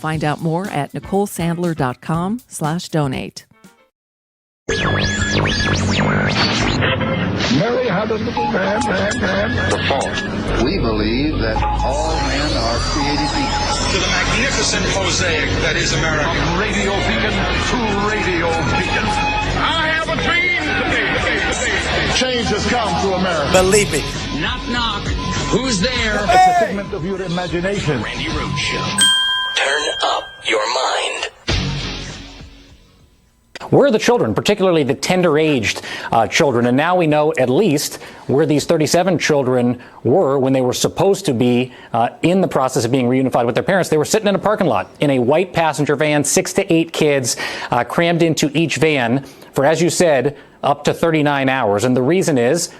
Find out more at NicoleSandler.com/donate. Mary had a little man. The fault. We believe that all men are created equal. To the magnificent mosaic that is America. From radio beacon to radio beacon. I have a dream today. Change has come to America. Believe it. Knock, knock. Who's there? It's a figment of your imagination. Randi Rhodes Show. Turn up your mind. Where are the children, particularly the tender-aged children? And now we know at least where these 37 children were when they were supposed to be in the process of being reunified with their parents. They were sitting in a parking lot in a white passenger van, 6 to 8 kids crammed into each van for, as you said, up to 39 hours. And the reason is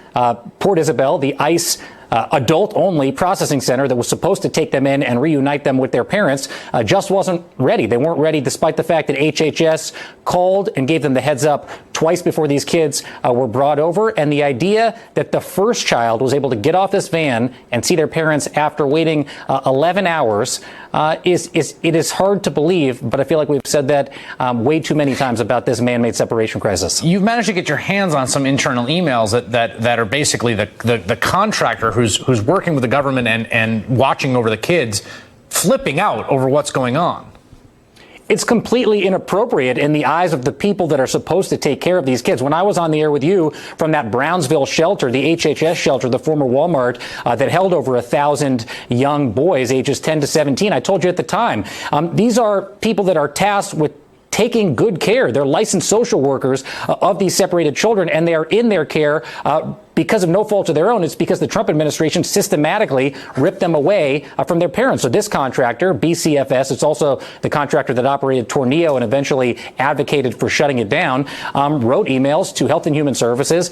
Port Isabel, the ICE adult-only processing center that was supposed to take them in and reunite them with their parents just wasn't ready. They weren't ready, despite the fact that HHS called and gave them the heads up twice before these kids were brought over. And the idea that the first child was able to get off this van and see their parents after waiting 11 hours it is hard to believe, but I feel like we've said that way too many times about this man-made separation crisis. You've managed to get your hands on some internal emails that are basically the contractor who's working with the government and watching over the kids, flipping out over what's going on. It's completely inappropriate in the eyes of the people that are supposed to take care of these kids. When I was on the air with you from that Brownsville shelter, the HHS shelter, the former Walmart that held over 1,000 young boys, ages 10 to 17, I told you at the time, these are people that are tasked with taking good care. They're licensed social workers of these separated children, and they are in their care because of no fault of their own. It's because the Trump administration systematically ripped them away from their parents. So this contractor, BCFS, it's also the contractor that operated Tornillo and eventually advocated for shutting it down, wrote emails to Health and Human Services,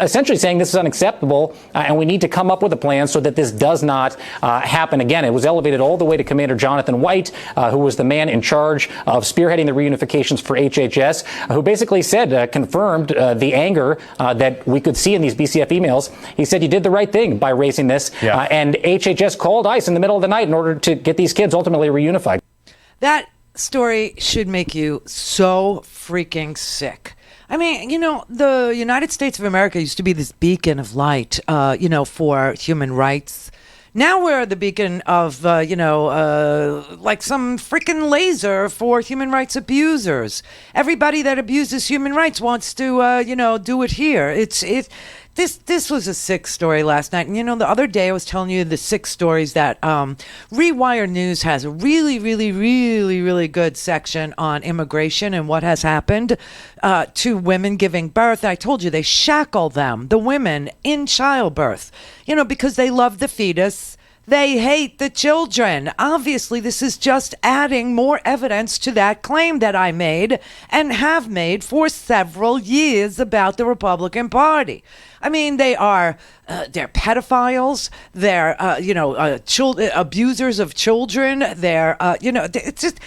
essentially saying this is unacceptable and we need to come up with a plan so that this does not happen again. It was elevated all the way to Commander Jonathan White, who was the man in charge of spearheading the reunifications for HHS, who basically said, confirmed the anger that we could see in these BCF emails. He said you did the right thing by raising this, and HHS called ICE in the middle of the night in order to get these kids ultimately reunified. That story should make you so freaking sick. I mean, you know, the United States of America used to be this beacon of light, for human rights. Now we're the beacon of, like some freaking laser for human rights abusers. Everybody that abuses human rights wants to, do it here. This was a sick story last night. And, the other day I was telling you the 6 stories that Rewire News has a really, really, really, really good section on immigration and what has happened to women giving birth. I told you they shackle them, the women in childbirth, because they love the fetus. They hate the children. Obviously, this is just adding more evidence to that claim that I made and have made for several years about the Republican Party. I mean, they're pedophiles. They're, abusers of children. They're, it's just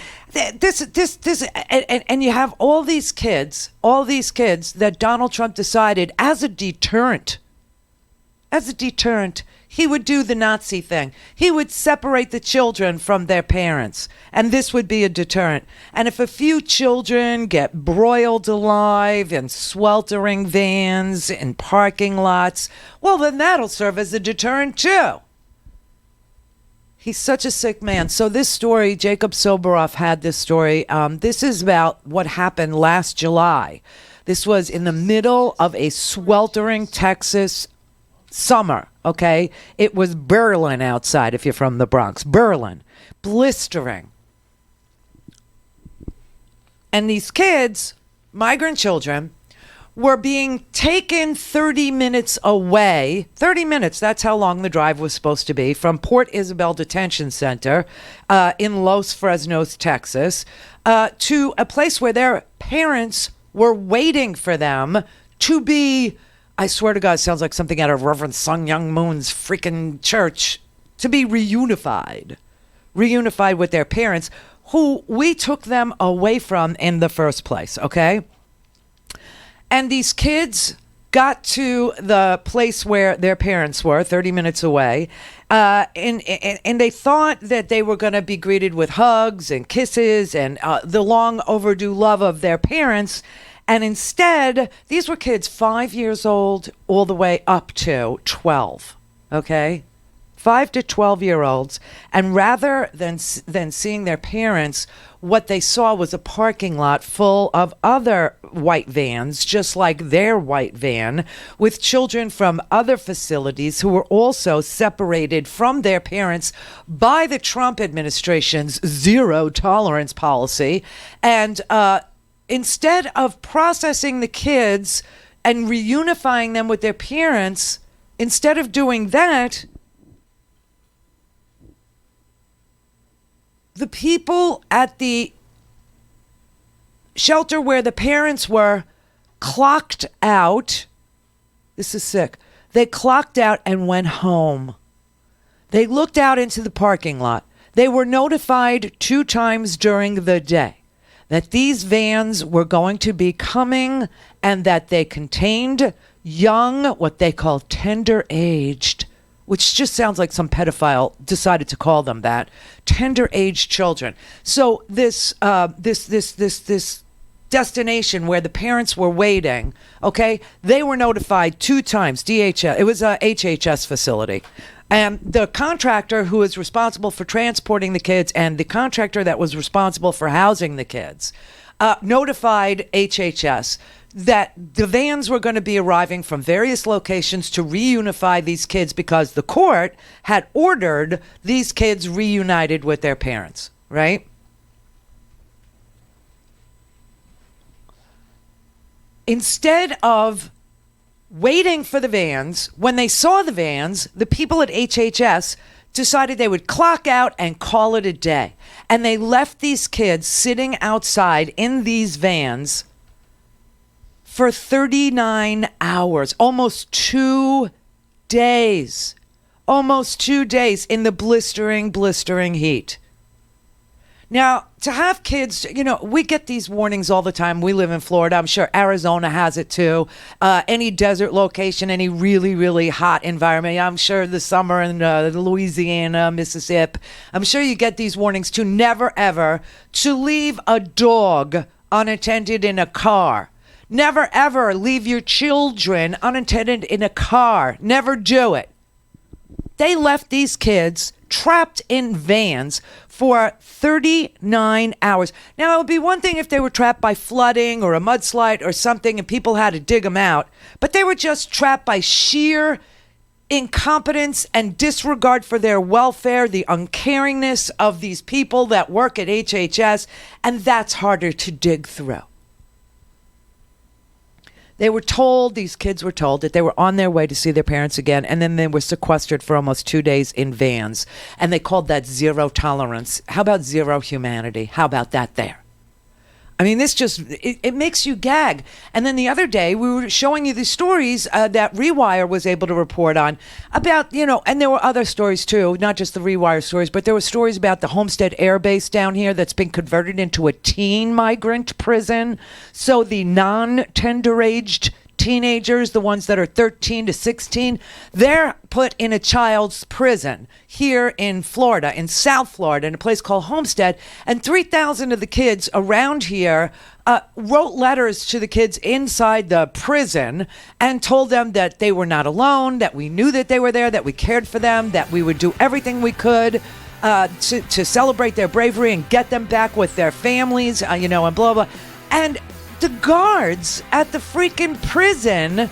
this, and you have all these kids that Donald Trump decided as a deterrent, he would do the Nazi thing. He would separate the children from their parents, and this would be a deterrent. And if a few children get broiled alive in sweltering vans in parking lots, well, then that'll serve as a deterrent too. He's such a sick man. So this story, Jacob Soboroff had this story. This is about what happened last July. This was in the middle of a sweltering Texas summer, okay? It was Berlin outside if you're from the Bronx. Berlin. Blistering. And these kids, migrant children, were being taken 30 minutes away. 30 minutes, that's how long the drive was supposed to be, from Port Isabel Detention Center in Los Fresnos, Texas, to a place where their parents were waiting for them to be, I swear to God, it sounds like something out of Reverend Sun Young Moon's freaking church, to be reunified with their parents, who we took them away from in the first place, okay? And these kids got to the place where their parents were, 30 minutes away, and they thought that they were going to be greeted with hugs and kisses and the long overdue love of their parents. And instead, these were kids 5 years old all the way up to 12, okay? 5 to 12-year-olds. And rather than seeing their parents, what they saw was a parking lot full of other white vans, just like their white van, with children from other facilities who were also separated from their parents by the Trump administration's zero tolerance policy. And instead of processing the kids and reunifying them with their parents, instead of doing that, the people at the shelter where the parents were clocked out. This is sick. They clocked out and went home. They looked out into the parking lot. They were notified 2 times during the day that these vans were going to be coming and that they contained young, what they call tender-aged, which just sounds like some pedophile decided to call them that, tender-aged children. So this destination where the parents were waiting, okay, they were notified 2 times. DHS, it was a HHS facility. And the contractor who is responsible for transporting the kids and the contractor that was responsible for housing the kids notified HHS that the vans were going to be arriving from various locations to reunify these kids because the court had ordered these kids reunited with their parents, right? Instead of waiting for the vans, when they saw the vans, the people at HHS decided they would clock out and call it a day. And they left these kids sitting outside in these vans for 39 hours, almost 2 days. Almost 2 days in the blistering, blistering heat. Now, to have kids, you know, we get these warnings all the time. We live in Florida. I'm sure Arizona has it too. Any desert location, any really, really hot environment. I'm sure the summer in Louisiana, Mississippi. I'm sure you get these warnings too. Never, ever to leave a dog unattended in a car. Never, ever leave your children unattended in a car. Never do it. They left these kids trapped in vans for 39 hours. Now, it would be one thing if they were trapped by flooding or a mudslide or something and people had to dig them out, but they were just trapped by sheer incompetence and disregard for their welfare, the uncaringness of these people that work at HHS, and that's harder to dig through. They were told, these kids were told, that they were on their way to see their parents again, and then they were sequestered for almost 2 days in vans. And they called that zero tolerance. How about zero humanity? How about that there? I mean, this just, it makes you gag. And then the other day, we were showing you the stories that Rewire was able to report on about, you know, and there were other stories too, not just the Rewire stories, but there were stories about the Homestead Air Base down here that's been converted into a teen migrant prison. So the non-tender-aged teenagers, the ones that are 13 to 16, they're put in a child's prison here in Florida, in South Florida, in a place called Homestead. And 3,000 of the kids around here wrote letters to the kids inside the prison and told them that they were not alone, that we knew that they were there, that we cared for them, that we would do everything we could to celebrate their bravery and get them back with their families, you know, and blah, blah. And the guards at the freaking prison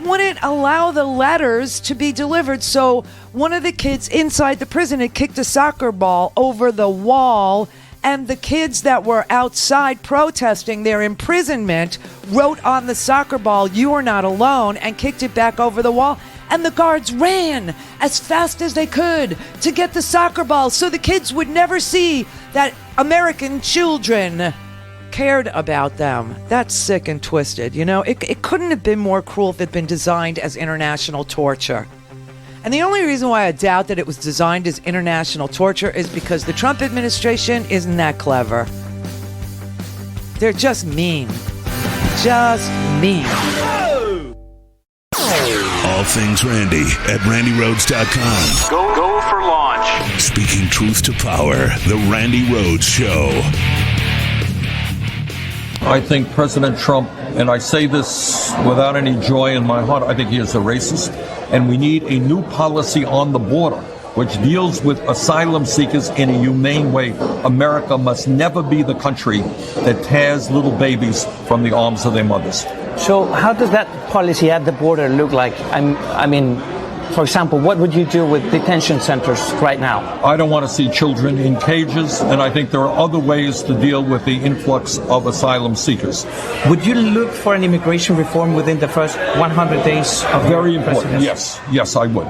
wouldn't allow the letters to be delivered. So one of the kids inside the prison had kicked a soccer ball over the wall, and the kids that were outside protesting their imprisonment wrote on the soccer ball, "You are not alone," and kicked it back over the wall. And the guards ran as fast as they could to get the soccer ball so the kids would never see that American children cared about them. That's sick and twisted. You know, it couldn't have been more cruel if it had been designed as international torture. And the only reason why I doubt that it was designed as international torture is because the Trump administration isn't that clever. They're just mean. Just mean. all things Randy at randyrhodes.com. Go for launch. Speaking truth to power, the Randi Rhodes Show. I think President Trump, and I say this without any joy in my heart, I think he is a racist, and we need a new policy on the border which deals with asylum seekers in a humane way. America must never be the country that tears little babies from the arms of their mothers. So how does that policy at the border look like? I mean, for example, what would you do with detention centers right now? I don't want to see children in cages, and I think there are other ways to deal with the influx of asylum seekers. Would you look for an immigration reform within the first 100 days of Very your important, presidency? yes, I would.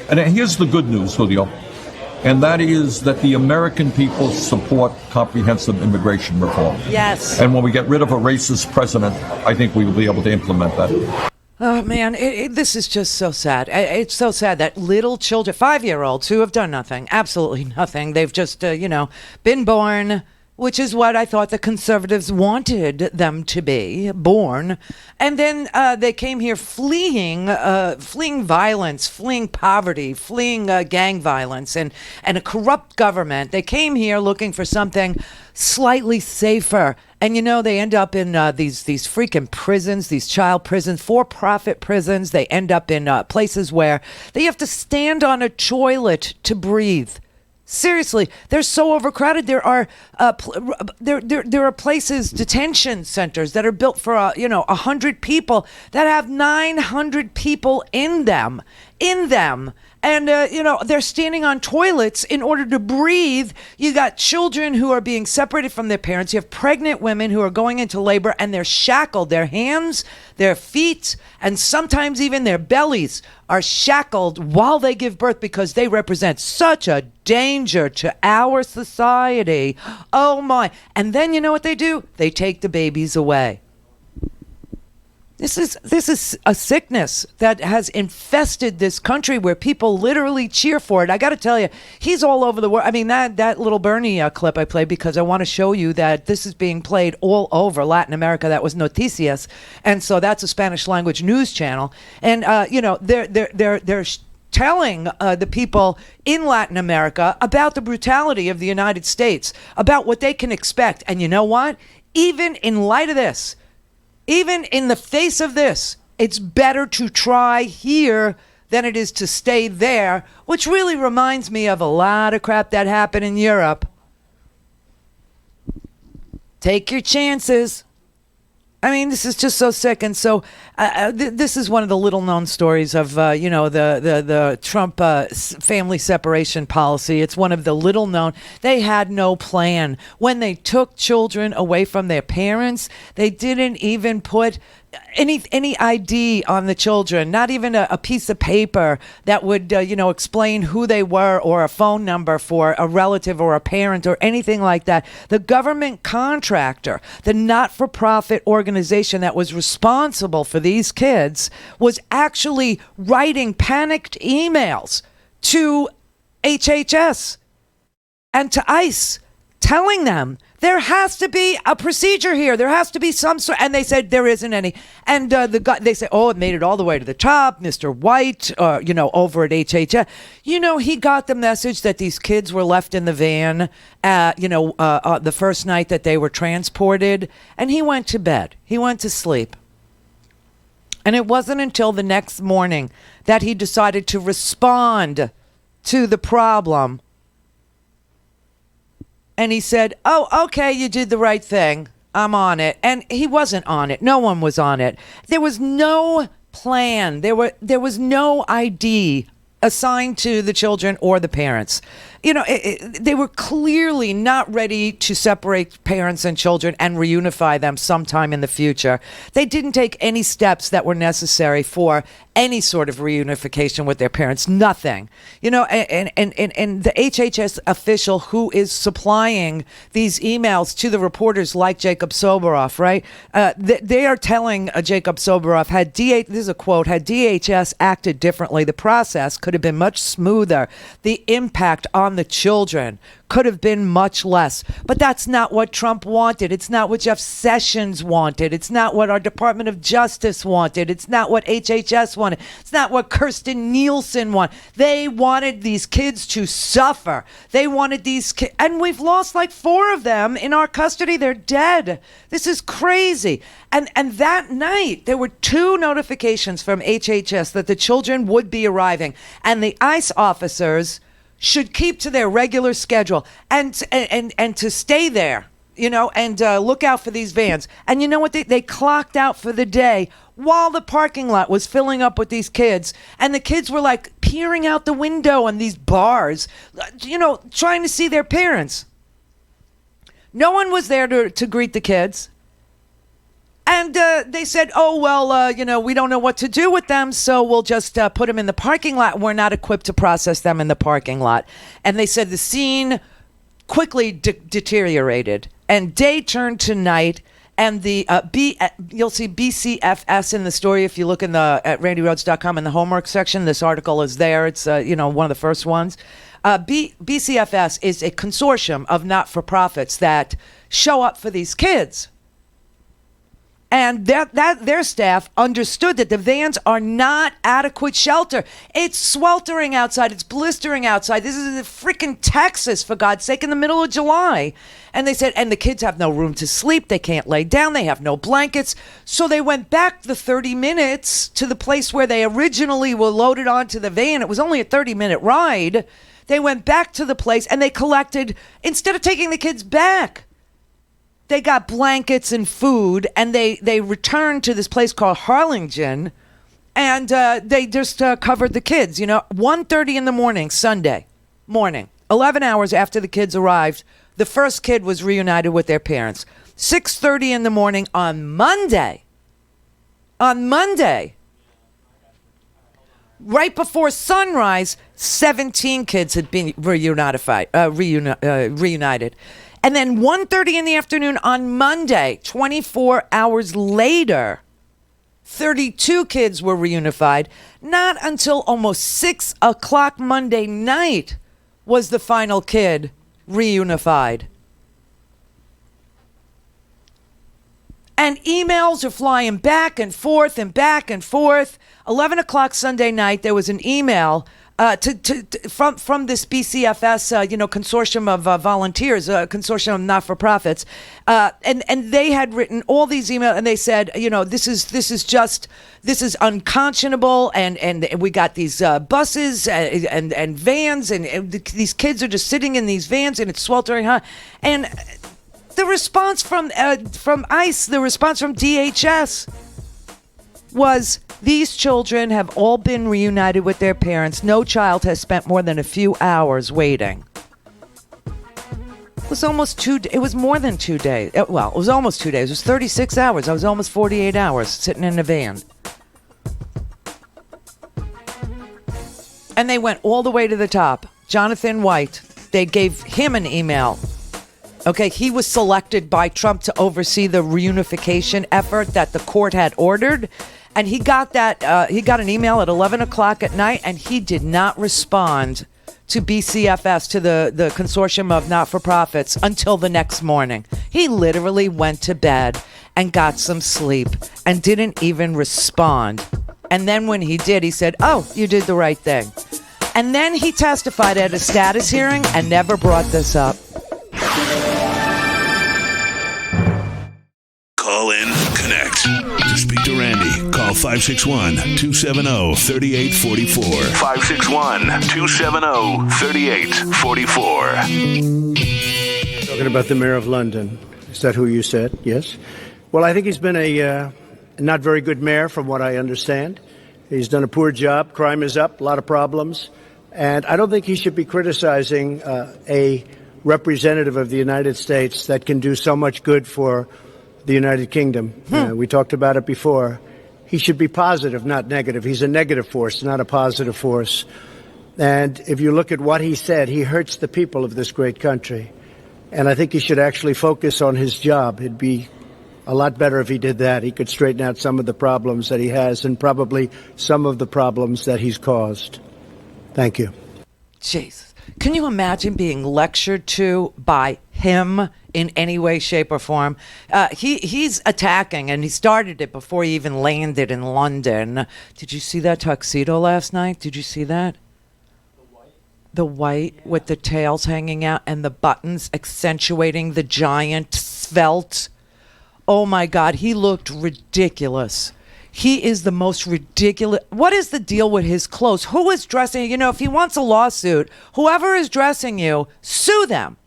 And here's the good news, Julio, and that is that the American people support comprehensive immigration reform. Yes. And when we get rid of a racist president, I think we will be able to implement that. Oh, man, this is just so sad. It's so sad that little children, 5-year-olds who have done nothing, absolutely nothing. They've just, been born, which is what I thought the conservatives wanted them to be, born. And then they came here fleeing violence, fleeing poverty, fleeing gang violence and a corrupt government. They came here looking for something slightly safer. And, they end up in these freaking prisons, these child prisons, for-profit prisons. They end up in places where they have to stand on a toilet to breathe. Seriously, they're so overcrowded. There are places, detention centers that are built for 100 people that have 900 people in them. And, they're standing on toilets in order to breathe. You got children who are being separated from their parents. You have pregnant women who are going into labor and they're shackled. Their hands, their feet, and sometimes even their bellies are shackled while they give birth because they represent such a danger to our society. Oh, my. And then you know what they do? They take the babies away. This is a sickness that has infested this country where people literally cheer for it. I got to tell you, he's all over the world. I mean, that little Bernie clip I played because I want to show you that this is being played all over Latin America. That was Noticias. And so that's a Spanish language news channel. And, they're telling the people in Latin America about the brutality of the United States, about what they can expect. And you know what? Even in light of this, even in the face of this, it's better to try here than it is to stay there, which really reminds me of a lot of crap that happened in Europe. Take your chances. I mean, this is just so sick. And so this is one of the little known stories of, the Trump family separation policy. It's one of the little known. They had no plan. When they took children away from their parents, they didn't even put any ID on the children, not even a piece of paper that would, explain who they were or a phone number for a relative or a parent or anything like that. The government contractor, the not-for-profit organization that was responsible for these kids was actually writing panicked emails to HHS and to ICE telling them there has to be a procedure here. There has to be some sort. And they said there isn't any. And they say, it made it all the way to the top. Mr. White, over at HHS. He got the message that these kids were left in the van, the first night that they were transported. And he went to bed. He went to sleep. And it wasn't until the next morning that he decided to respond to the problem. And he said, okay, you did the right thing. I'm on it. And he wasn't on it. No one was on it. There was no plan. There was no ID assigned to the children or the parents. They were clearly not ready to separate parents and children and reunify them sometime in the future. They didn't take any steps that were necessary for any sort of reunification with their parents. Nothing. And the HHS official who is supplying these emails to the reporters like Jacob Soboroff, right? They are telling Jacob Soboroff, this is a quote, had DHS acted differently, the process could have been much smoother. The impact on the children could have been much less. But that's not what Trump wanted. It's not what Jeff Sessions wanted. It's not what our Department of Justice wanted. It's not what HHS wanted. It's not what Kirstjen Nielsen wanted. They wanted these kids to suffer. They wanted these kids, and we've lost like 4 of them in our custody. They're dead. This is crazy. And that night, there were 2 notifications from HHS that the children would be arriving, and the ICE officers should keep to their regular schedule and to stay there, and look out for these vans. And you know what? They clocked out for the day while the parking lot was filling up with these kids. And the kids were like peering out the window on these bars, trying to see their parents. No one was there to greet the kids. And they said, oh, well, we don't know what to do with them, so we'll just put them in the parking lot. We're not equipped to process them in the parking lot. And they said the scene quickly deteriorated, and day turned to night. And the you'll see BCFS in the story if you look at randyrhodes.com in the homework section. This article is there. It's one of the first ones. BCFS is a consortium of not-for-profits that show up for these kids. And their staff understood that the vans are not adequate shelter. It's sweltering outside. It's blistering outside. This is freaking Texas, for God's sake, in the middle of July. And they said, and the kids have no room to sleep. They can't lay down. They have no blankets. So they went back the 30 minutes to the place where they originally were loaded onto the van. It was only a 30-minute ride. They went back to the place and they collected, instead of taking the kids back, they got blankets and food, and they returned to this place called Harlingen, and they just covered the kids. 1:30 in the morning, Sunday morning, 11 hours after the kids arrived, the first kid was reunited with their parents. 6:30 in the morning on Monday, right before sunrise, 17 kids had been reunited. And then 1:30 in the afternoon on Monday, 24 hours later, 32 kids were reunified. Not until almost 6 o'clock Monday night was the final kid reunified. And emails are flying back and forth and back and forth. 11 o'clock Sunday night, there was an email from this BCFS, consortium of volunteers, consortium of not-for-profits, and they had written all these emails, and they said, this is unconscionable, and we got these buses and vans, and these kids are just sitting in these vans, and it's sweltering hot, and the response from ICE, the response from DHS was, these children have all been reunited with their parents. No child has spent more than a few hours waiting. It was almost it was more than 2 days. Well, it was almost 2 days. It was 36 hours. I was almost 48 hours sitting in a van. And they went all the way to the top. Jonathan White, they gave him an email. Okay, he was selected by Trump to oversee the reunification effort that the court had ordered. And he got he got an email at 11 o'clock at night, and he did not respond to BCFS, to the consortium of not-for-profits, until the next morning. He literally went to bed and got some sleep and didn't even respond. And then when he did, he said, oh, you did the right thing. And then he testified at a status hearing and never brought this up. Call in, connect. To speak to Randi, call 561-270-3844. 561-270-3844. Talking about the mayor of London. Is that who you said? Yes. Well, I think he's been a not very good mayor, from what I understand. He's done a poor job. Crime is up, a lot of problems. And I don't think he should be criticizing a representative of the United States that can do so much good for the United Kingdom. We talked about it before. He should be positive, not negative. He's a negative force, not a positive force. And if you look at what he said, he hurts the people of this great country. And I think he should actually focus on his job. It'd be a lot better if he did that. He could straighten out some of the problems that he has, and probably some of the problems that he's caused. Thank you. Jesus. Can you imagine being lectured to by him in any way, shape, or form? He's attacking, and he started it before he even landed in London. Did you see that tuxedo last night? Did you see that? The white with the tails hanging out and the buttons accentuating the giant svelte. Oh my God, he looked ridiculous. He is the most ridiculous. What is the deal with his clothes? Who is dressing? You know, if he wants a lawsuit, whoever is dressing you, sue them.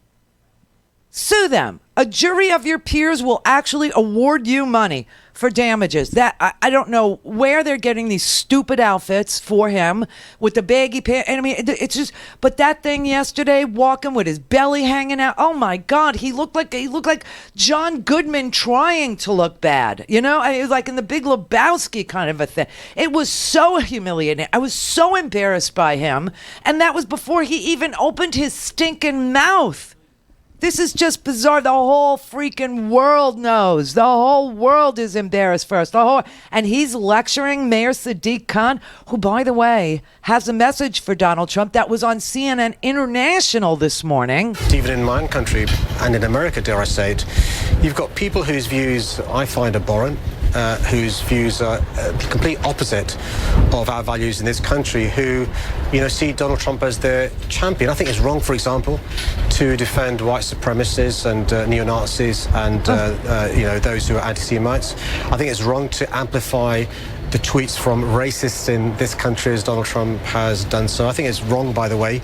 Sue them. A jury of your peers will actually award you money for damages. That I don't know where they're getting these stupid outfits for him with the baggy pants. I mean, it's just. But that thing yesterday, walking with his belly hanging out. Oh my God, he looked like John Goodman trying to look bad. You know, it was like in the Big Lebowski kind of a thing. It was so humiliating. I was so embarrassed by him, and that was before he even opened his stinking mouth. This is just bizarre. The whole freaking world knows. The whole world is embarrassed first. And he's lecturing Mayor Sadiq Khan, who, by the way, has a message for Donald Trump that was on CNN International this morning. Even in my own country and in America, dare I say it, you've got people whose views I find abhorrent, whose views are the complete opposite of our values in this country, who, you know, see Donald Trump as their champion. I think it's wrong, for example, to defend white supremacists and neo-Nazis and, you know, those who are anti-Semites. I think it's wrong to amplify the tweets from racists in this country as Donald Trump has done so. I think it's wrong, by the way,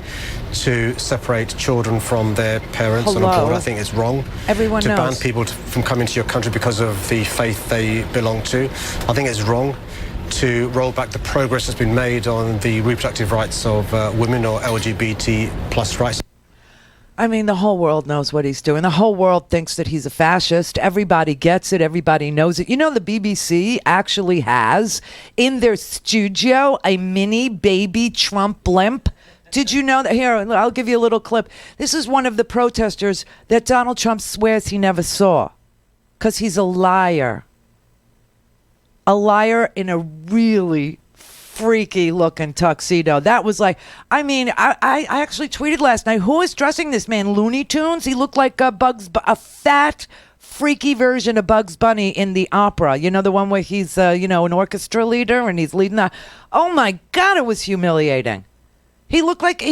to separate children from their parents on a border. I think it's wrong to ban people from coming to your country because of the faith they belong to. I think it's wrong to roll back the progress that's been made on the reproductive rights of women or LGBT plus rights. I mean, the whole world knows what he's doing. The whole world thinks that he's a fascist. Everybody gets it. Everybody knows it. You know, the BBC actually has in their studio a mini baby Trump blimp. Did you know that? Here, I'll give you a little clip. This is one of the protesters that Donald Trump swears he never saw because he's a liar. A liar in a really freaky looking tuxedo. That was like, I mean, I actually tweeted last night, who is dressing this man? Looney Tunes? He looked like a fat, freaky version of Bugs Bunny in the opera. You know, the one where he's, you know, an orchestra leader and he's leading that. Oh my God, it was humiliating. He looked like,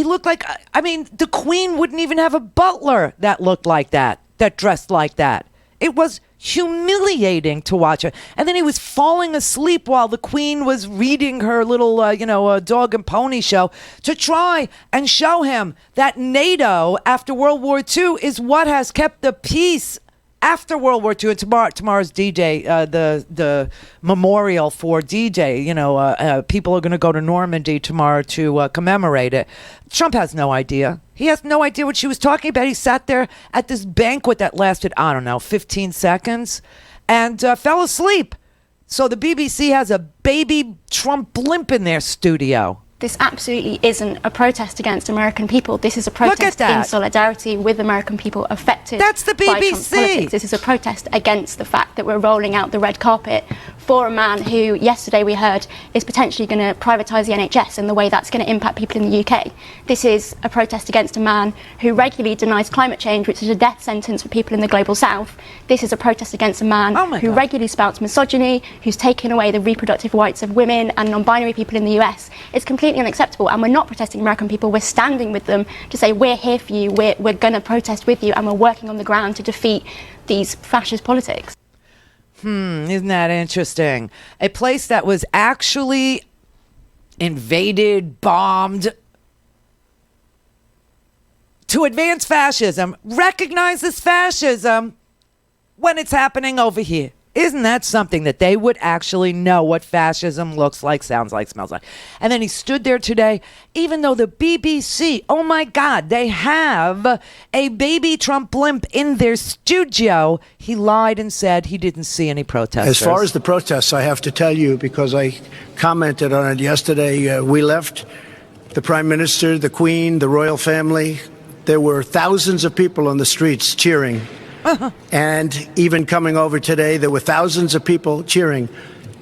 I mean, the Queen wouldn't even have a butler that looked like that dressed like that. It was humiliating to watch it. And then he was falling asleep while the Queen was reading her little, you know, dog and pony show to try and show him that NATO after World War II is what has kept the peace after World War II. And tomorrow's D-Day, the memorial for D-Day. You know, people are going to go to Normandy tomorrow to commemorate it. Trump has no idea. He has no idea what she was talking about. He sat there at this banquet that lasted, I don't know, 15 seconds and fell asleep. So the BBC has a baby Trump blimp in their studio. This absolutely isn't a protest against American people. This is a protest in solidarity with American people affected by Trump's politics. This is a protest against the fact that we're rolling out the red carpet for a man who, yesterday we heard, is potentially going to privatise the NHS and the way that's going to impact people in the UK. This is a protest against a man who regularly denies climate change, which is a death sentence for people in the global south. This is a protest against a man who regularly spouts misogyny, who's taken away the reproductive rights of women and non-binary people in the US. It's completely unacceptable, and we're not protesting American people. We're standing with them to say we're here for you, we're going to protest with you, and we're working on the ground to defeat these fascist politics. Isn't that interesting? A place that was actually invaded, bombed to advance fascism, recognizes fascism when it's happening over here. Isn't that something that they would actually know what fascism looks like, sounds like, smells like? And then he stood there today, even though the BBC, oh my God, they have a baby Trump blimp in their studio. He lied and said he didn't see any protesters. As far as the protests, I have to tell you, because I commented on it yesterday, we left the Prime Minister, the Queen, the royal family. There were thousands of people on the streets cheering. And even coming over today, there were thousands of people cheering.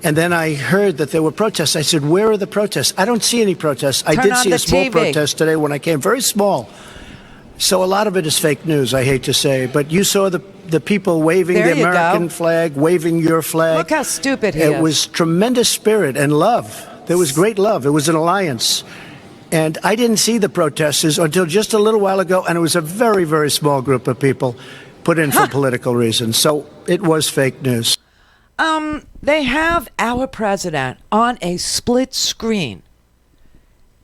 And then I heard that there were protests. I said, where are the protests? I don't see any protests. I Turn did on see the a small TV. protest today when I came, very small. So a lot of it is fake news, I hate to say. But you saw the people waving There the you American go. flag, waving your flag. Look how stupid he It is. was tremendous spirit and love. There was great love. It was an alliance. And I didn't see the protesters until just a little while ago, and it was a very, very small group of people put in for political reasons. So it was fake news. They have our president on a split screen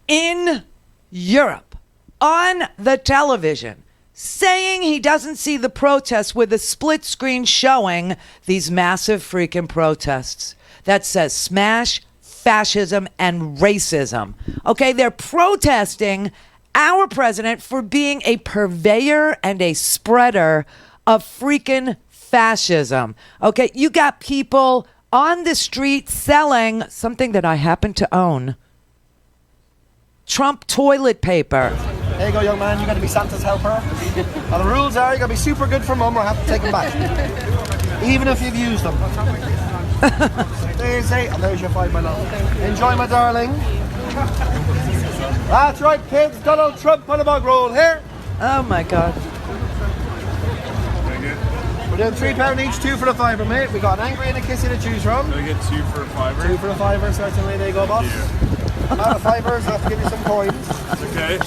in Europe on the television saying he doesn't see the protests with a split screen showing these massive freaking protests that says smash fascism and racism. Okay, they're protesting our president for being a purveyor and a spreader of freaking fascism. Okay, you got people on the street selling something that I happen to own. Trump toilet paper. There you go, young man. You got to be Santa's helper. And the rules are you got to be super good for mum or have to take them back. Even if you've used them. There's 8, and there's your 5, my love. Enjoy, my darling. That's right, kids. Donald Trump on a bug roll here. Oh, my God. We're doing £3 each, 2 for the fiver, mate. We got an angry and a kissy to choose from. Do I get 2 for a fiver? 2 for a fiver, certainly. There you go, boss. I'm out of fivers. I have to give you some coins. Okay.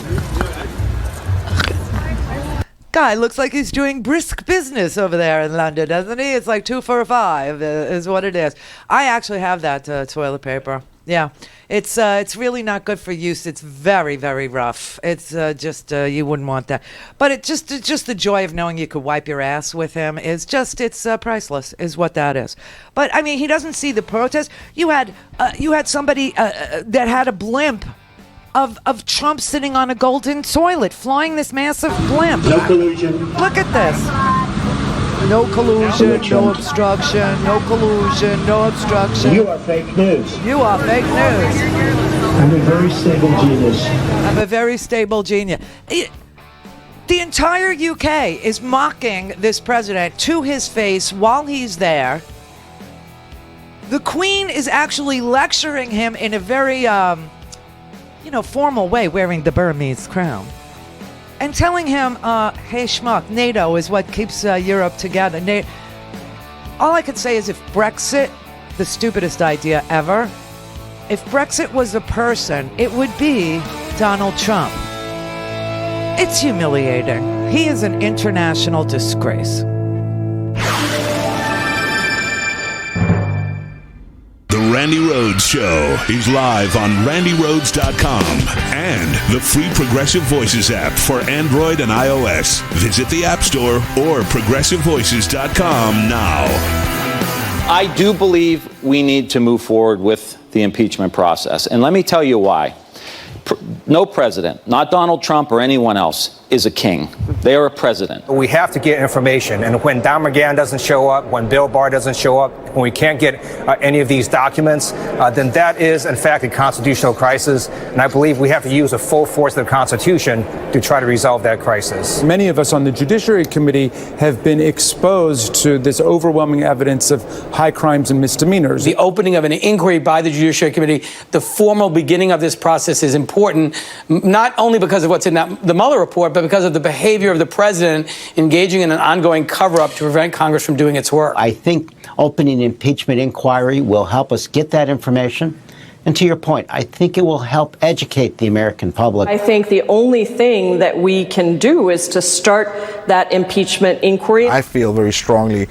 Guy looks like he's doing brisk business over there in London, doesn't he? It's like 2 for a 5 is what it is. I actually have that toilet paper. Yeah, it's really not good for use. It's very, very rough. It's just you wouldn't want that. But it's just the joy of knowing you could wipe your ass with him is just it's priceless, is what that is. But I mean, he doesn't see the protest. You had somebody that had a blimp of Trump sitting on a golden toilet, flying this massive blimp. No collusion. Look at this. No collusion, no obstruction, no collusion, no obstruction. You are fake news. You are fake news. I'm a very stable genius. I'm a very stable genius. The entire UK is mocking this president to his face while he's there. The Queen is actually lecturing him in a very, formal way, wearing the Burmese crown. And telling him, hey, schmuck, NATO is what keeps Europe together. All I could say is if Brexit, the stupidest idea ever, if Brexit was a person, it would be Donald Trump. It's humiliating. He is an international disgrace. The Randi Rhodes Show is live on RandiRhodes.com and the free Progressive Voices app for Android and iOS. Visit the App Store or ProgressiveVoices.com now. I do believe we need to move forward with the impeachment process. And let me tell you why. No president, not Donald Trump or anyone else, is a king. They are a president. We have to get information. And when Don McGahn doesn't show up, when Bill Barr doesn't show up, when we can't get any of these documents, then that is, in fact, a constitutional crisis. And I believe we have to use the full force of the Constitution to try to resolve that crisis. Many of us on the Judiciary Committee have been exposed to this overwhelming evidence of high crimes and misdemeanors. The opening of an inquiry by the Judiciary Committee, the formal beginning of this process is important, not only because of what's in the Mueller report, but because of the behavior of the president engaging in an ongoing cover-up to prevent Congress from doing its work. I think opening an impeachment inquiry will help us get that information. And to your point, I think it will help educate the American public. I think the only thing that we can do is to start that impeachment inquiry. I feel very strongly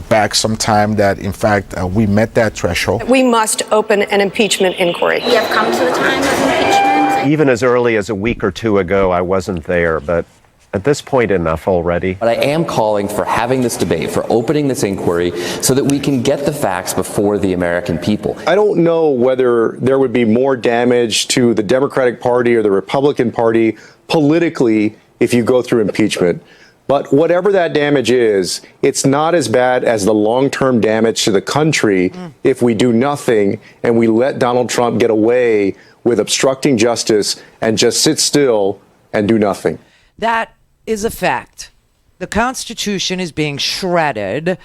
back sometime that, in fact, we met that threshold. We must open an impeachment inquiry. We have come to the time of impeachment. Even as early as a week or two ago, I wasn't there, but at this point, enough already. But I am calling for having this debate, for opening this inquiry, so that we can get the facts before the American people. I don't know whether there would be more damage to the Democratic Party or the Republican Party politically if you go through impeachment. But whatever that damage is, it's not as bad as the long-term damage to the country if we do nothing and we let Donald Trump get away with obstructing justice and just sit still and do nothing. That is a fact. The Constitution is being shredded.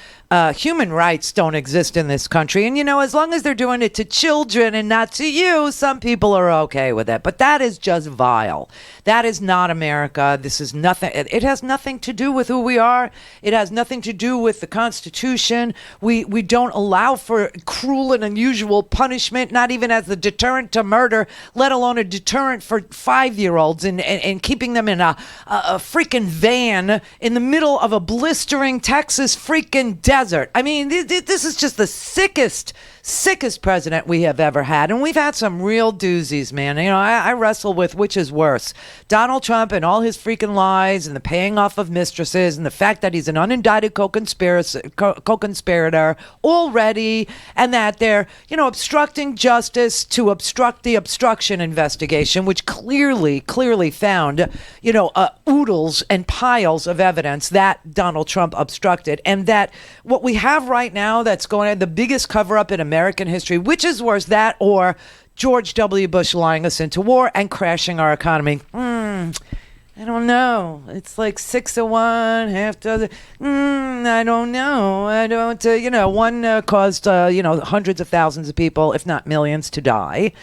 Human rights don't exist in this country. And, as long as they're doing it to children and not to you, some people are okay with it. But that is just vile. That is not America. This is nothing. It has nothing to do with who we are. It has nothing to do with the Constitution. We don't allow for cruel and unusual punishment, not even as a deterrent to murder, let alone a deterrent for 5-year-olds and keeping them in a freaking van in the middle of a blistering Texas freaking desert. I mean, this is just the sickest president we have ever had. And we've had some real doozies, man. I wrestle with which is worse. Donald Trump and all his freaking lies and the paying off of mistresses and the fact that he's an unindicted co-conspirator already, and that they're, obstructing justice to obstruct the obstruction investigation, which clearly found, oodles and piles of evidence that Donald Trump obstructed, and that what we have right now that's going on, the biggest cover-up in American history, which is worse, that or George W. Bush lying us into war and crashing our economy. I don't know. It's like 6 of one, half dozen. I don't know. I don't, one caused, hundreds of thousands of people, if not millions, to die.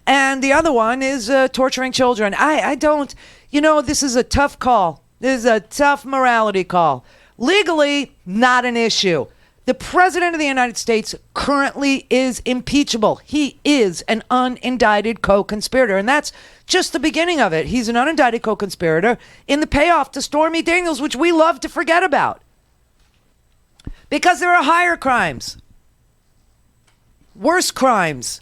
And the other one is torturing children. I don't, this is a tough call. This is a tough morality call. Legally, not an issue. The president of the United States currently is impeachable. He is an unindicted co-conspirator, and that's just the beginning of it. He's an unindicted co-conspirator in the payoff to Stormy Daniels, which we love to forget about. Because there are higher crimes, worse crimes.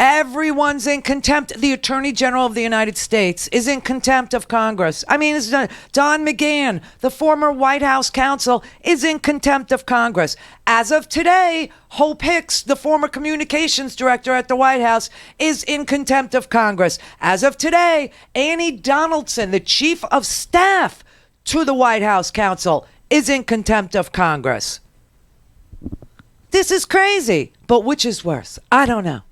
Everyone's in contempt. The Attorney General of the United States is in contempt of Congress. I mean, it's Don McGahn, the former White House counsel, is in contempt of Congress. As of today, Hope Hicks, the former communications director at the White House, is in contempt of Congress. As of today, Annie Donaldson, the chief of staff to the White House counsel, is in contempt of Congress. This is crazy. But which is worse? I don't know.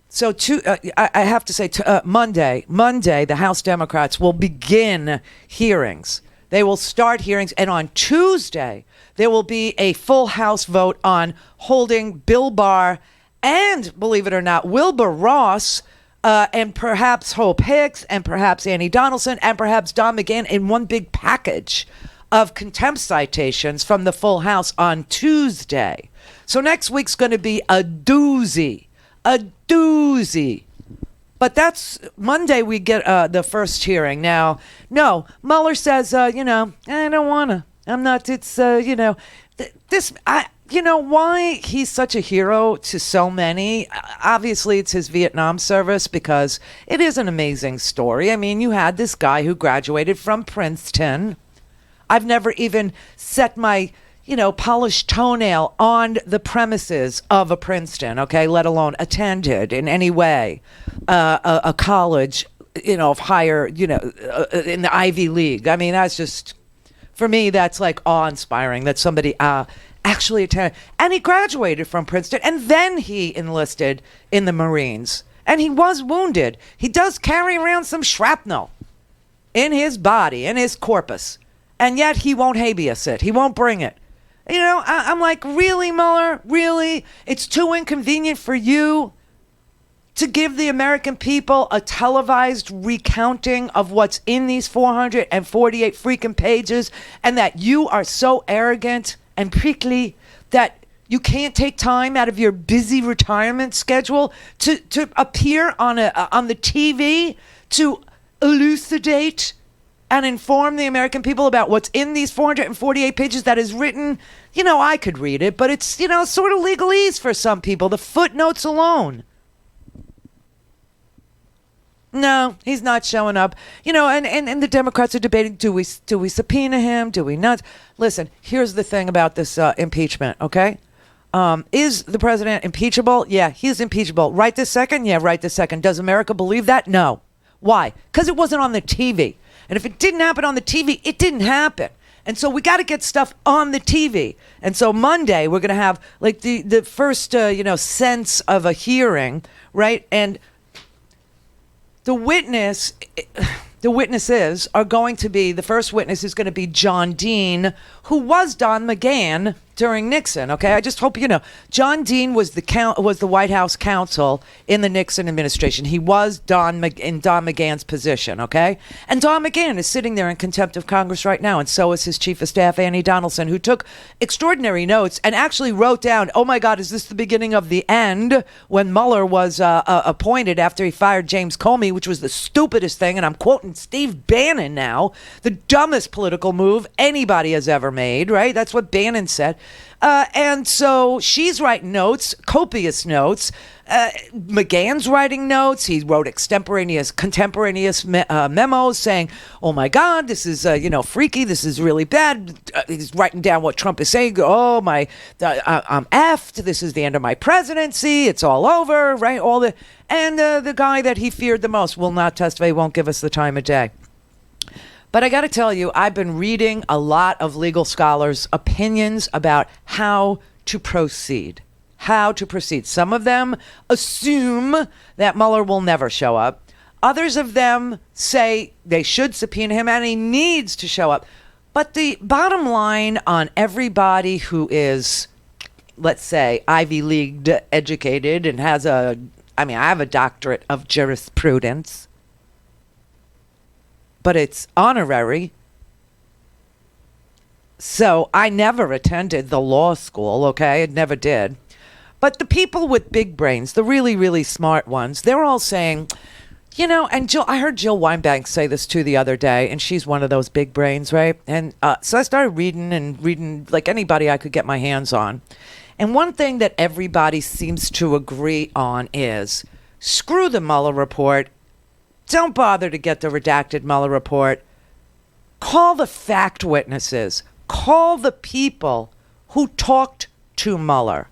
So I have to say, Monday, the House Democrats will begin hearings. They will start hearings. And on Tuesday, there will be a full House vote on holding Bill Barr and, believe it or not, Wilbur Ross and perhaps Hope Hicks and perhaps Annie Donaldson and perhaps Don McGahn in one big package of contempt citations from the full House on Tuesday. So next week's going to be a doozy. But that's Monday we get the first hearing. Now, no, Mueller says, I don't want to. I'm not, it's, why he's such a hero to so many. Obviously, it's his Vietnam service because it is an amazing story. I mean, you had this guy who graduated from Princeton. I've never even set my polished toenail on the premises of a Princeton, okay, let alone attended in any way a college, of higher, in the Ivy League. I mean, that's just, for me, that's like awe-inspiring that somebody actually attended. And he graduated from Princeton, and then he enlisted in the Marines. And he was wounded. He does carry around some shrapnel in his body, in his corpus. And yet he won't habeas it. He won't bring it. I'm like, really, Mueller? Really? It's too inconvenient for you to give the American people a televised recounting of what's in these 448 freaking pages, and that you are so arrogant and prickly that you can't take time out of your busy retirement schedule to appear on the TV to elucidate and inform the American people about what's in these 448 pages that is written. I could read it, but it's, sort of legalese for some people, the footnotes alone. No, he's not showing up. And the Democrats are debating, do we subpoena him? Do we not? Listen, here's the thing about this impeachment, okay? Is the president impeachable? Yeah, he's impeachable. Right this second? Yeah, right this second. Does America believe that? No. Why? Because it wasn't on the TV. And if it didn't happen on the TV, it didn't happen. And so we got to get stuff on the TV. And so Monday, we're going to have like the first, sense of a hearing, right? And the witnesses are going to be, the first witness is going to be John Dean, who was Don McGahn during Nixon. Okay, I just hope you know. John Dean was the White House counsel in the Nixon administration. He was in Don McGahn's position. Okay, and Don McGahn is sitting there in contempt of Congress right now, and so is his chief of staff, Annie Donaldson, who took extraordinary notes and actually wrote down, "Oh my God, is this the beginning of the end?" When Mueller was appointed after he fired James Comey, which was the stupidest thing, and I'm quoting Steve Bannon now, the dumbest political move anybody has ever made. Right? That's what Bannon said. And so she's writing notes, copious notes. McGahn's writing notes. He wrote contemporaneous memos saying, "Oh my God, this is freaky. This is really bad." He's writing down what Trump is saying. "Oh I'm effed. This is the end of my presidency. It's all over." Right? And the guy that he feared the most will not testify. He won't give us the time of day. But I got to tell you, I've been reading a lot of legal scholars' opinions about how to proceed. Some of them assume that Mueller will never show up. Others of them say they should subpoena him and he needs to show up. But the bottom line on everybody who is, let's say, Ivy League educated and has I have a doctorate of jurisprudence, but it's honorary. So I never attended the law school, okay? I never did. But the people with big brains, the really, really smart ones, they're all saying, and I heard Jill Weinbank say this too the other day, and she's one of those big brains, right? And so I started reading like anybody I could get my hands on. And one thing that everybody seems to agree on is, screw the Mueller report. Don't bother to get the redacted Mueller report. Call the fact witnesses. Call the people who talked to Mueller.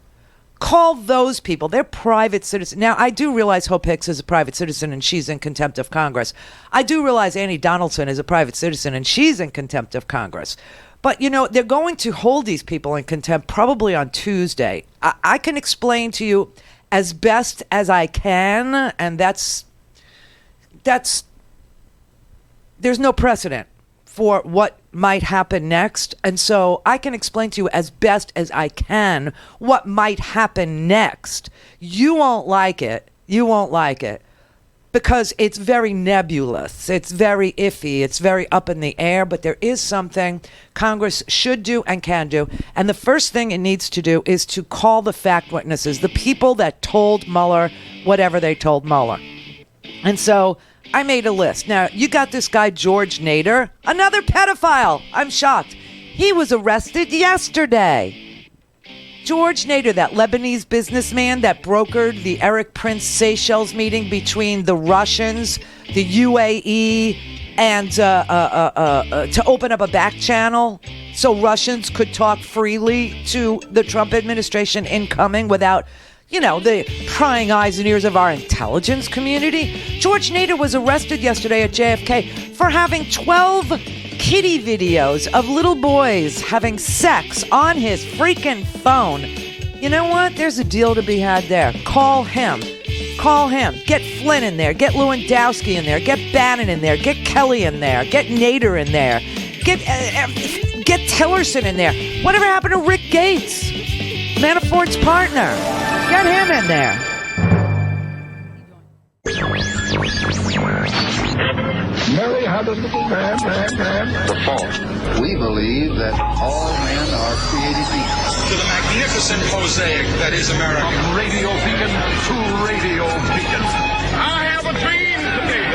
Call those people. They're private citizens. Now, I do realize Hope Hicks is a private citizen and she's in contempt of Congress. I do realize Annie Donaldson is a private citizen and she's in contempt of Congress. But, they're going to hold these people in contempt probably on Tuesday. I can explain to you as best as I can, and that's there's no precedent for what might happen next. And so I can explain to you as best as I can what might happen next. You won't like it. Because it's very nebulous. It's very iffy. It's very up in the air. But there is something Congress should do and can do. And the first thing it needs to do is to call the fact witnesses, the people that told Mueller whatever they told Mueller. And so I made a list. Now, you got this guy, George Nader, another pedophile. I'm shocked. He was arrested yesterday. George Nader, that Lebanese businessman that brokered the Eric Prince Seychelles meeting between the Russians, the UAE, and to open up a back channel so Russians could talk freely to the Trump administration incoming without, the prying eyes and ears of our intelligence community. George Nader was arrested yesterday at JFK for having 12 kitty videos of little boys having sex on his freaking phone. You know what? There's a deal to be had there. Call him. Get Flynn in there. Get Lewandowski in there. Get Bannon in there. Get Kelly in there. Get Nader in there. Get Tillerson in there. Whatever happened to Rick Gates, Manafort's partner? Get him in there. Mary had a little man. The fault. We believe that all men are created equal. To the magnificent mosaic that is America. From radio beacon to radio beacon. I have a dream today.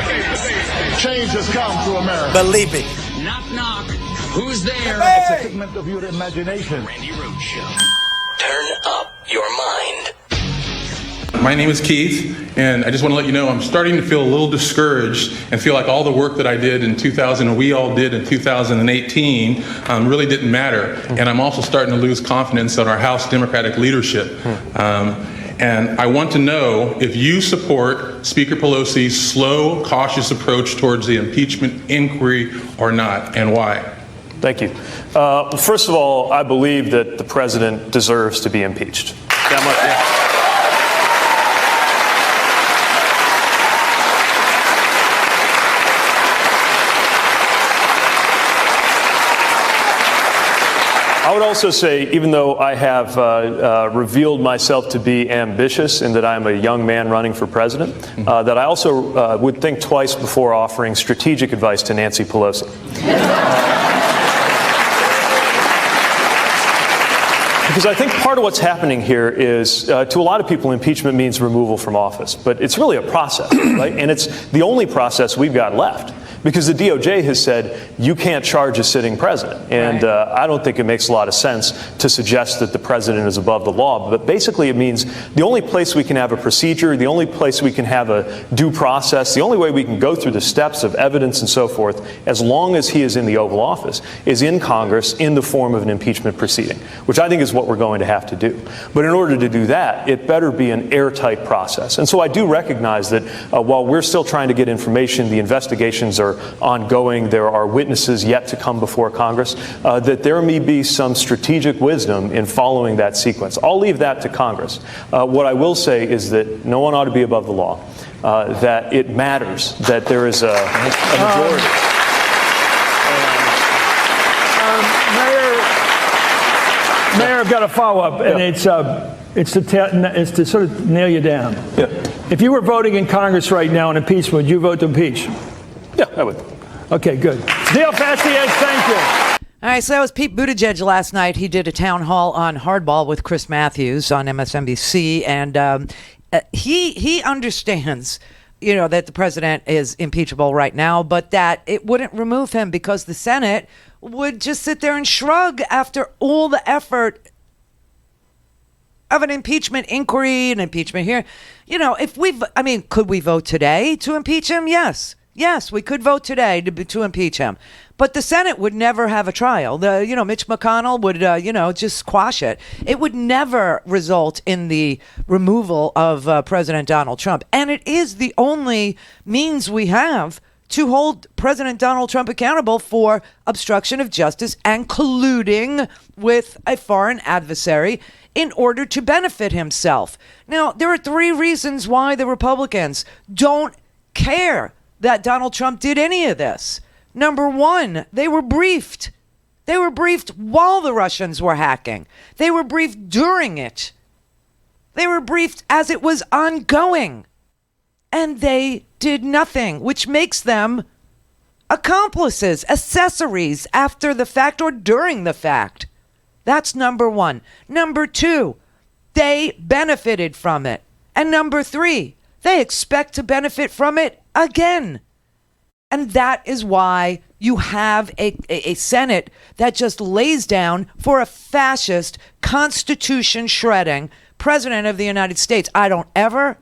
Change has come to America. Believe it. Knock, knock. Who's there? It's a figment of your imagination. Randi Rhodes Show. Turn up your mind. My name is Keith, and I just want to let you know I'm starting to feel a little discouraged and feel like all the work that I did in 2000 and we all did in 2018 really didn't matter. And I'm also starting to lose confidence in our House Democratic leadership. And I want to know if you support Speaker Pelosi's slow, cautious approach towards the impeachment inquiry or not, and why. Thank you. First of all, I believe that the president deserves to be impeached. That much. Yeah. I would also say, even though I have revealed myself to be ambitious and that I'm a young man running for president, that I also would think twice before offering strategic advice to Nancy Pelosi. Because I think part of what's happening here is, to a lot of people, impeachment means removal from office. But it's really a process, right? And it's the only process we've got left. Because the DOJ has said you can't charge a sitting president. And I don't think it makes a lot of sense to suggest that the president is above the law. But basically it means the only place we can have a procedure, the only place we can have a due process, the only way we can go through the steps of evidence and so forth, as long as he is in the Oval Office, is in Congress in the form of an impeachment proceeding, which I think is what we're going to have to do. But in order to do that, it better be an airtight process. And so I do recognize that while we're still trying to get information, the investigations are ongoing, there are witnesses yet to come before Congress, that there may be some strategic wisdom in following that sequence. I'll leave that to Congress. What I will say is that no one ought to be above the law, that it matters that there is a majority. Mayor, I've got a follow-up, and it's to sort of nail you down. Yeah. If you were voting in Congress right now on impeachment, would you vote to impeach? Yeah, I would. Okay, good. Neil Fastiaz, thank you. All right, so that was Pete Buttigieg last night. He did a town hall on hardball with Chris Matthews on MSNBC, and he understands, that the president is impeachable right now, but that it wouldn't remove him because the Senate would just sit there and shrug after all the effort of an impeachment inquiry, an impeachment here. Could we vote today to impeach him? Yes. Yes, we could vote today to impeach him. But the Senate would never have a trial. Mitch McConnell would, just squash it. It would never result in the removal of President Donald Trump. And it is the only means we have to hold President Donald Trump accountable for obstruction of justice and colluding with a foreign adversary in order to benefit himself. Now, there are 3 reasons why the Republicans don't care that Donald Trump did any of this. Number 1, they were briefed. They were briefed while the Russians were hacking. They were briefed during it. They were briefed as it was ongoing. And they did nothing, which makes them accomplices, accessories after the fact or during the fact. That's number 1. Number 2, they benefited from it. And number 3, they expect to benefit from it again. And that is why you have a Senate that just lays down for a fascist, constitution shredding president of the United States. I don't ever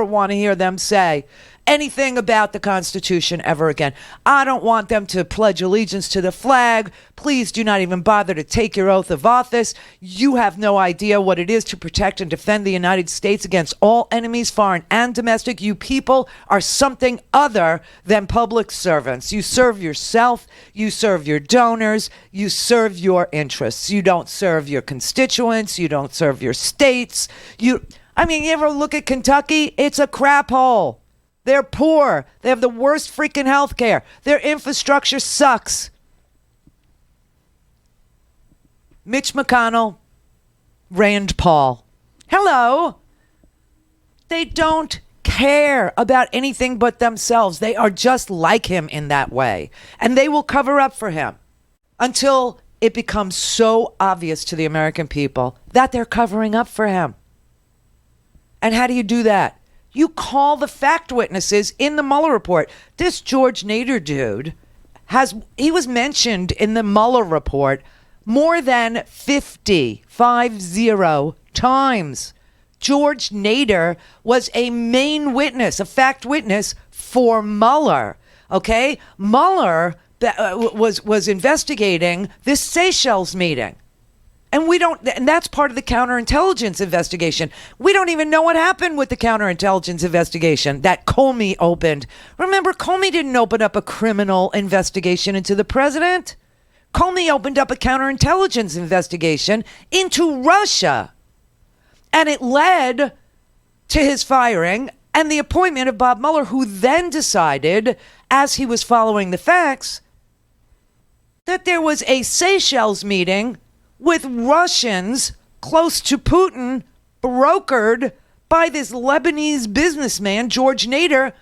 want to hear them say anything about the Constitution ever again. I don't want them to pledge allegiance to the flag. Please do not even bother to take your oath of office. You have no idea what it is to protect and defend the United States against all enemies, foreign and domestic. You people are something other than public servants. You serve yourself. You serve your donors. You serve your interests. You don't serve your constituents. You don't serve your states. You ever look at Kentucky? It's a crap hole. They're poor. They have the worst freaking health care. Their infrastructure sucks. Mitch McConnell, Rand Paul. Hello. They don't care about anything but themselves. They are just like him in that way. And they will cover up for him until it becomes so obvious to the American people that they're covering up for him. And how do you do that? You call the fact witnesses in the Mueller report. This George Nader dude he was mentioned in the Mueller report more than 50 times. George Nader was a main witness, a fact witness for Mueller. Okay? Mueller was investigating this Seychelles meeting. And that's part of the counterintelligence investigation. We don't even know what happened with the counterintelligence investigation that Comey opened. Remember, Comey didn't open up a criminal investigation into the president. Comey opened up a counterintelligence investigation into Russia. And it led to his firing and the appointment of Bob Mueller, who then decided, as he was following the facts, that there was a Seychelles meeting with Russians close to Putin, brokered by this Lebanese businessman, George Nader,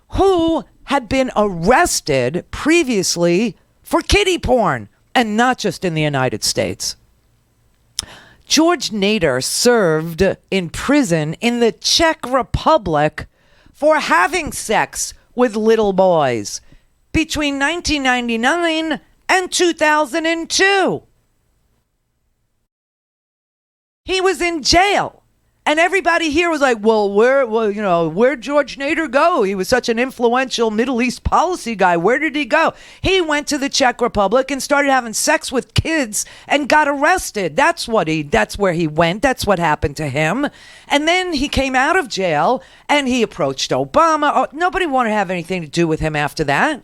who had been arrested previously for kiddie porn, and not just in the United States. George Nader served in prison in the Czech Republic for having sex with little boys between 1999 and 2002. He was in jail. And everybody here was like, well, where'd George Nader go? He was such an influential Middle East policy guy. Where did he go? He went to the Czech Republic and started having sex with kids and got arrested. That's where he went. That's what happened to him. And then he came out of jail and he approached Obama. Oh, nobody wanted to have anything to do with him after that.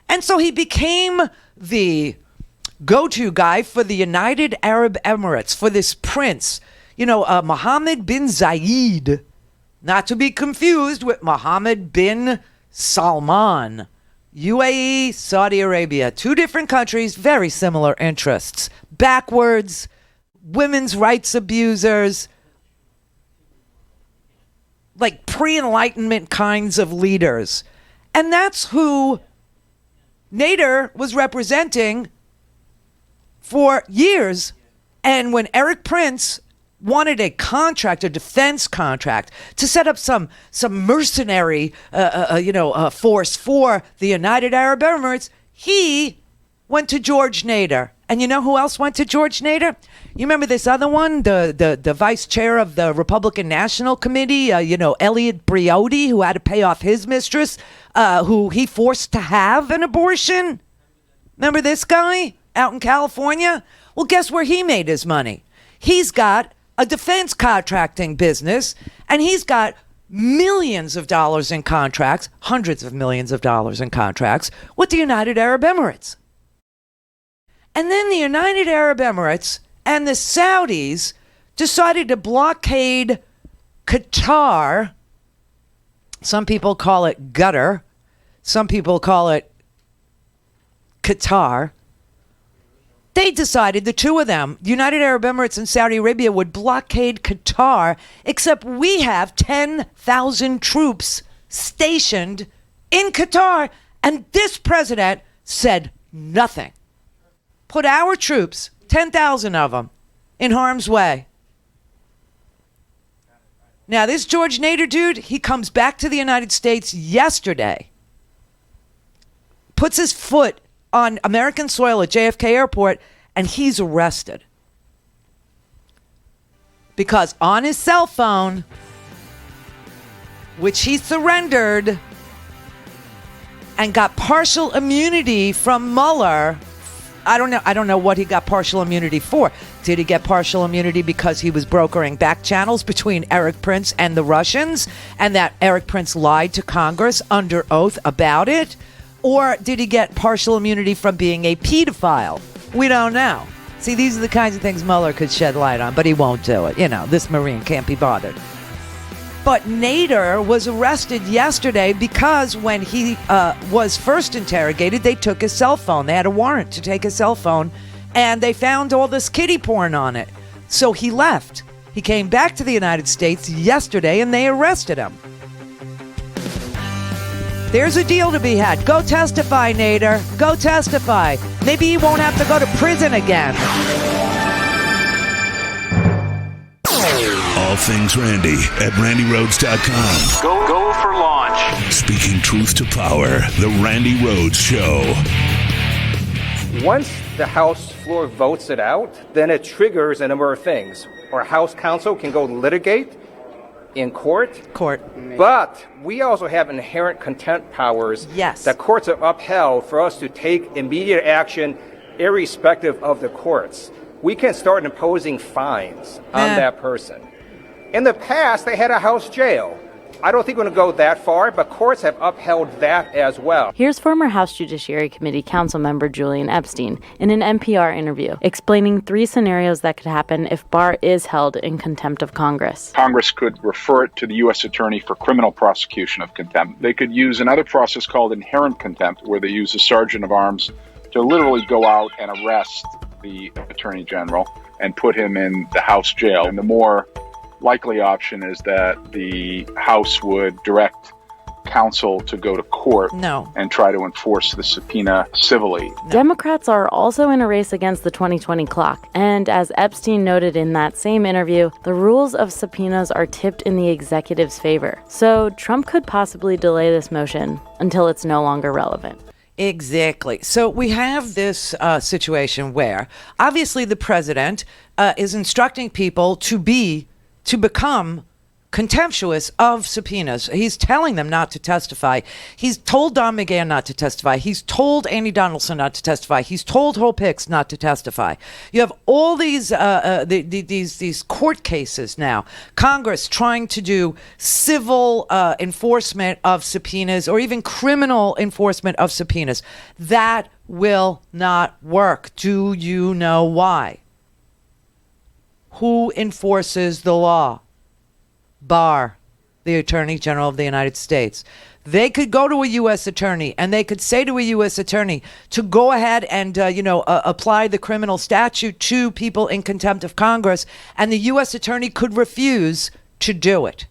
And so he became the go-to guy for the United Arab Emirates, for this prince, Mohammed bin Zayed, not to be confused with Mohammed bin Salman. UAE, Saudi Arabia, two different countries, very similar interests. Backwards, women's rights abusers, like pre-Enlightenment kinds of leaders. And that's who Nader was representing for years. And when Eric Prince wanted a contract, a defense contract, to set up some mercenary, force for the United Arab Emirates, he went to George Nader. And you know who else went to George Nader? You remember this other one, the vice chair of the Republican National Committee, Elliot Briotti, who had to pay off his mistress, who he forced to have an abortion? Remember this guy out in California? Well, guess where he made his money? He's got a defense contracting business, and he's got millions of dollars in contracts, hundreds of millions of dollars in contracts with the United Arab Emirates. And then the United Arab Emirates and the Saudis decided to blockade Qatar. Some people call it Qatar. Some people call it Qatar. They decided, the two of them, United Arab Emirates and Saudi Arabia, would blockade Qatar, except we have 10,000 troops stationed in Qatar, and this president said nothing. Put our troops, 10,000 of them, in harm's way. Now, this George Nader dude, he comes back to the United States yesterday, puts his foot on American soil at JFK Airport, and he's arrested. Because on his cell phone, which he surrendered and got partial immunity from Mueller, I don't know what he got partial immunity for. Did he get partial immunity because he was brokering back channels between Eric Prince and the Russians, and that Eric Prince lied to Congress under oath about it? Or did he get partial immunity from being a pedophile? We don't know. See, these are the kinds of things Mueller could shed light on, but he won't do it. This Marine can't be bothered. But Nader was arrested yesterday because when he was first interrogated, they took his cell phone. They had a warrant to take his cell phone, and they found all this kiddie porn on it. So he left. He came back to the United States yesterday, and they arrested him. There's a deal to be had. Go testify, Nader. Go testify. Maybe he won't have to go to prison again. All things Randi at RandiRhodes.com. Go for launch. Speaking truth to power, the Randi Rhodes Show. Once the House floor votes it out, then it triggers a number of things. Our House counsel can go litigate in court. But we also have inherent contempt powers that courts have upheld for us to take immediate action irrespective of the courts. We can start imposing fines on that person. In the past, they had a House jail. I don't think we're going to go that far, but courts have upheld that as well. Here's former House Judiciary Committee council member Julian Epstein in an NPR interview explaining 3 scenarios that could happen if Barr is held in contempt of Congress. Congress could refer it to the U.S. Attorney for criminal prosecution of contempt. They could use another process called inherent contempt, where they use a sergeant of arms to literally go out and arrest the Attorney General and put him in the House jail. And the more likely option is that the House would direct counsel to go to court and try to enforce the subpoena civilly. Democrats are also in a race against the 2020 clock. And as Epstein noted in that same interview, the rules of subpoenas are tipped in the executive's favor. So Trump could possibly delay this motion until it's no longer relevant. Exactly. So we have this situation where obviously the president is instructing people to become contemptuous of subpoenas. He's telling them not to testify. He's told Don McGahn not to testify. He's told Andy Donaldson not to testify. He's told Hope Hicks not to testify. You have all these court cases now. Congress trying to do civil enforcement of subpoenas or even criminal enforcement of subpoenas. That will not work. Do you know why? Who enforces the law? Barr, the Attorney General of the United States. They could go to a U.S. attorney and they could say to a U.S. attorney to go ahead and, apply the criminal statute to people in contempt of Congress, and the U.S. attorney could refuse to do it.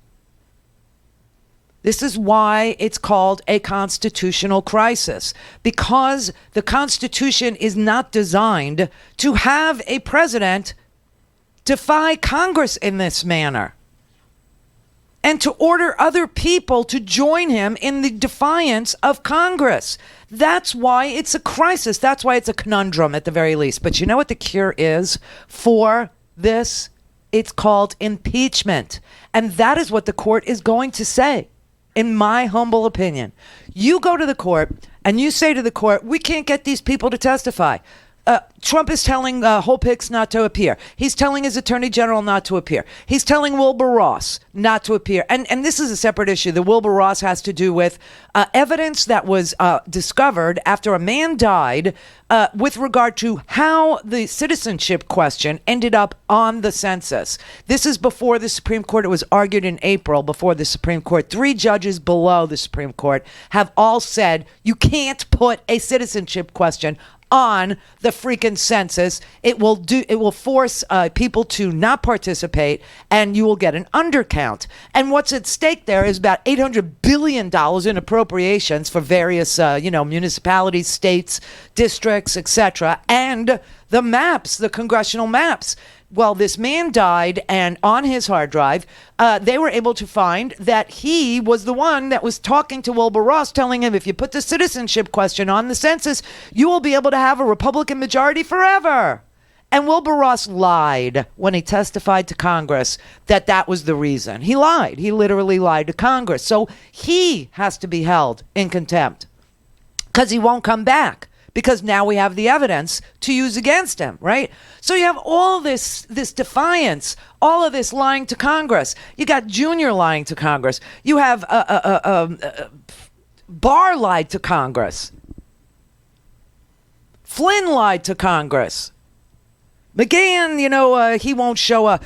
This is why it's called a constitutional crisis, because the Constitution is not designed to have a president defy Congress in this manner and to order other people to join him in the defiance of Congress. That's why it's a crisis. That's why it's a conundrum at the very least. But you know what the cure is for this? It's called impeachment. And that is what the court is going to say, in my humble opinion. You go to the court and you say to the court, we can't get these people to testify. Trump is telling Hope Hicks not to appear. He's telling his attorney general not to appear. He's telling Wilbur Ross not to appear. And this is a separate issue. The Wilbur Ross has to do with evidence that was discovered after a man died with regard to how the citizenship question ended up on the census. This is before the Supreme Court. It was argued in April before the Supreme Court. 3 judges below the Supreme Court have all said you can't put a citizenship question on the freaking census. It will force people to not participate, and you will get an undercount. And what's at stake there is about $800 billion in appropriations for various municipalities, states, districts, etc., and the maps, the congressional maps. Well, this man died, and on his hard drive, they were able to find that he was the one that was talking to Wilbur Ross, telling him, if you put the citizenship question on the census, you will be able to have a Republican majority forever. And Wilbur Ross lied when he testified to Congress that was the reason. He lied. He literally lied to Congress. So he has to be held in contempt because he won't come back, because now we have the evidence to use against him, right? So you have all this defiance, all of this lying to Congress. You got Junior lying to Congress. You have Barr lied to Congress. Flynn lied to Congress. McGahn, he won't show up.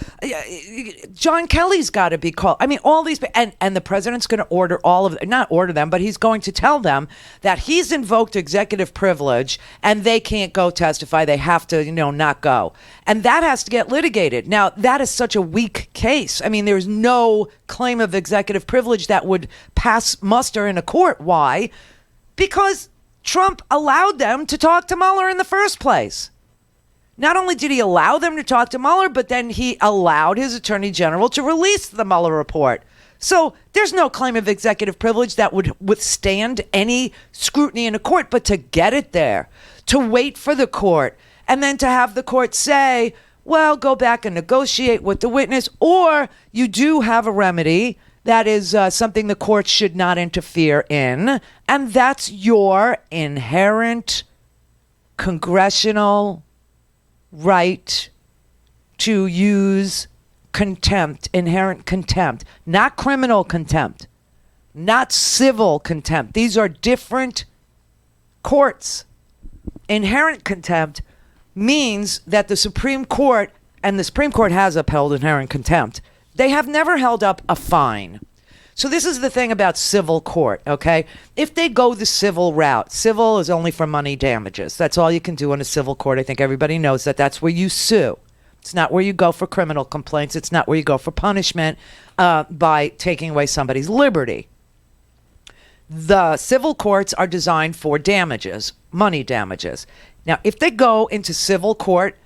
John Kelly's got to be called. I mean, all these, and the president's going to not order them, but he's going to tell them that he's invoked executive privilege and they can't go testify. They have to, not go. And that has to get litigated. Now, that is such a weak case. I mean, there's no claim of executive privilege that would pass muster in a court. Why? Because Trump allowed them to talk to Mueller in the first place. Not only did he allow them to talk to Mueller, but then he allowed his attorney general to release the Mueller report. So there's no claim of executive privilege that would withstand any scrutiny in a court. But to get it there, to wait for the court, and then to have the court say, well, go back and negotiate with the witness, or you do have a remedy that is something the court should not interfere in, and that's your inherent congressional right to use contempt, inherent contempt, not criminal contempt, not civil contempt. These are different courts. Inherent contempt means that the Supreme Court, and the Supreme Court has upheld inherent contempt, they have never held up a fine. So this is the thing about civil court, okay? If they go the civil route, civil is only for money damages. That's all you can do in a civil court. I think everybody knows that. That's where you sue. It's not where you go for criminal complaints. It's not where you go for punishment by taking away somebody's liberty. The civil courts are designed for damages, money damages. Now, if they go into civil court,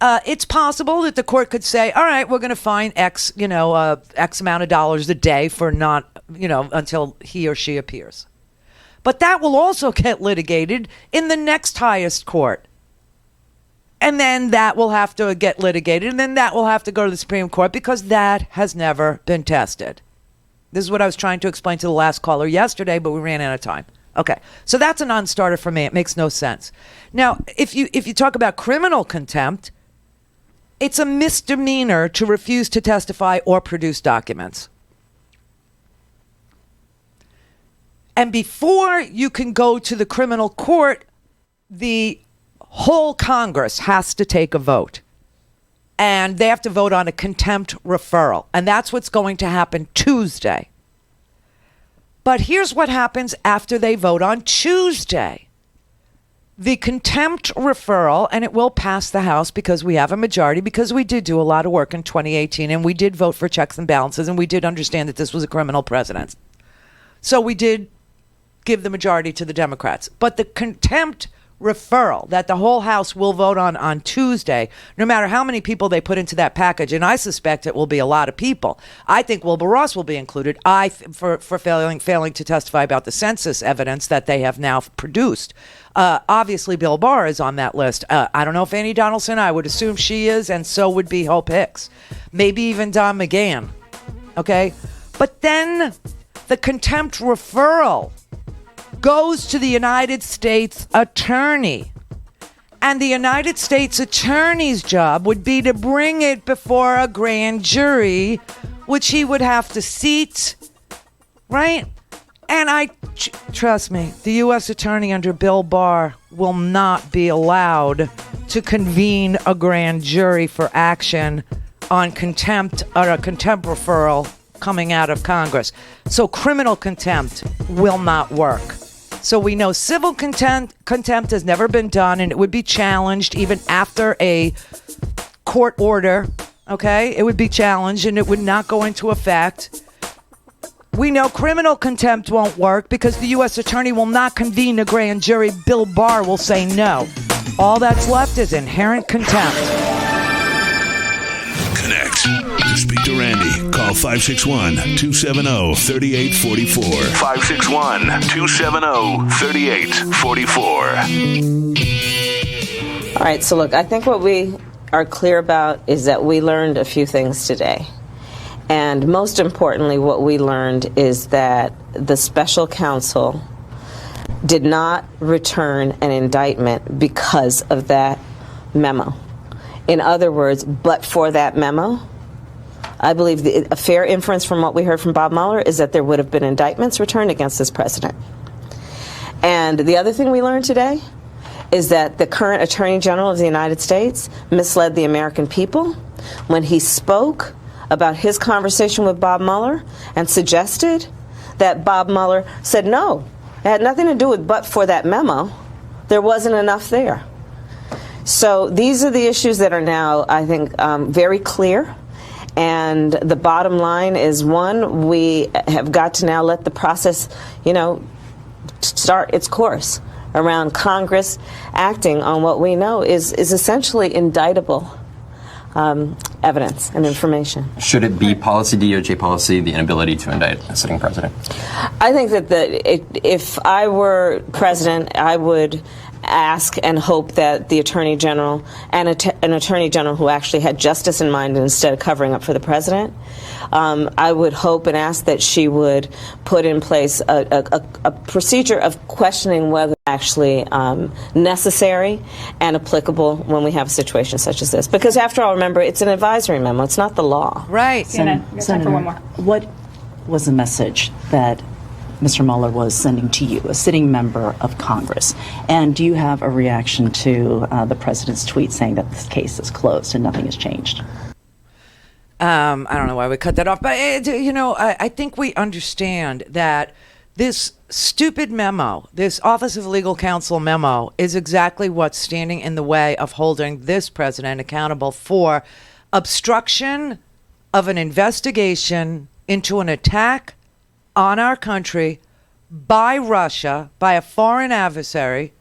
it's possible that the court could say, all right, we're going to fine X, X amount of dollars a day for not, until he or she appears. But that will also get litigated in the next highest court. And then that will have to get litigated, and then that will have to go to the Supreme Court because that has never been tested. This is what I was trying to explain to the last caller yesterday, but we ran out of time. Okay, so that's a non-starter for me. It makes no sense. Now, if you talk about criminal contempt, it's a misdemeanor to refuse to testify or produce documents. And before you can go to the criminal court, the whole Congress has to take a vote. And they have to vote on a contempt referral. And that's what's going to happen Tuesday. But here's what happens after they vote on Tuesday. The contempt referral, and it will pass the House because we have a majority, because we did do a lot of work in 2018, and we did vote for checks and balances, and we did understand that this was a criminal president. So we did give the majority to the Democrats. But the contempt referral that the whole House will vote on Tuesday, no matter how many people they put into that package, and I suspect it will be a lot of people. I think Wilbur Ross will be included. For failing to testify about the census evidence that they have now produced. Obviously, Bill Barr is on that list. I don't know if Annie Donaldson. I would assume she is, and so would be Hope Hicks. Maybe even Don McGahn. Okay, but then the contempt referral goes to the United States Attorney. And the United States Attorney's job would be to bring it before a grand jury, which he would have to seat, right? And trust me, the U.S. Attorney under Bill Barr will not be allowed to convene a grand jury for action on contempt or a contempt referral coming out of Congress. So criminal contempt will not work. So we know civil contempt has never been done, and it would be challenged even after a court order, okay? It would be challenged, and it would not go into effect. We know criminal contempt won't work because the U.S. Attorney will not convene a grand jury. Bill Barr will say no. All that's left is inherent contempt. Connect. To speak to Randi, call 561-270-3844. 561-270-3844. All right, so look, I think what we are clear about is that we learned a few things today. And most importantly, what we learned is that the special counsel did not return an indictment because of that memo. In other words, but for that memo, I believe a fair inference from what we heard from Bob Mueller is that there would have been indictments returned against this president. And the other thing we learned today is that the current Attorney General of the United States misled the American people when he spoke about his conversation with Bob Mueller and suggested that Bob Mueller said no. It had nothing to do with but for that memo. There wasn't enough there. So these are the issues that are now, I think, very clear. And the bottom line is, one, we have got to now let the process, start its course around Congress acting on what we know is essentially indictable evidence and information. Should it be policy, DOJ policy, the inability to indict a sitting president? I think that if I were president, I would ask and hope that the Attorney General and an Attorney General who actually had justice in mind instead of covering up for the president, I would hope and ask that she would put in place a procedure of questioning whether actually necessary and applicable when we have a situation such as this. Because after all, remember, it's an advisory memo. It's not the law. Right. Senator, what was the message that Mr. Mueller was sending to you, a sitting member of Congress? And do you have a reaction to the president's tweet saying that this case is closed and nothing has changed? I don't know why we cut that off, but I think we understand that this stupid memo, this Office of Legal Counsel memo, is exactly what's standing in the way of holding this president accountable for obstruction of an investigation into an attack on our country by Russia, by a foreign adversary,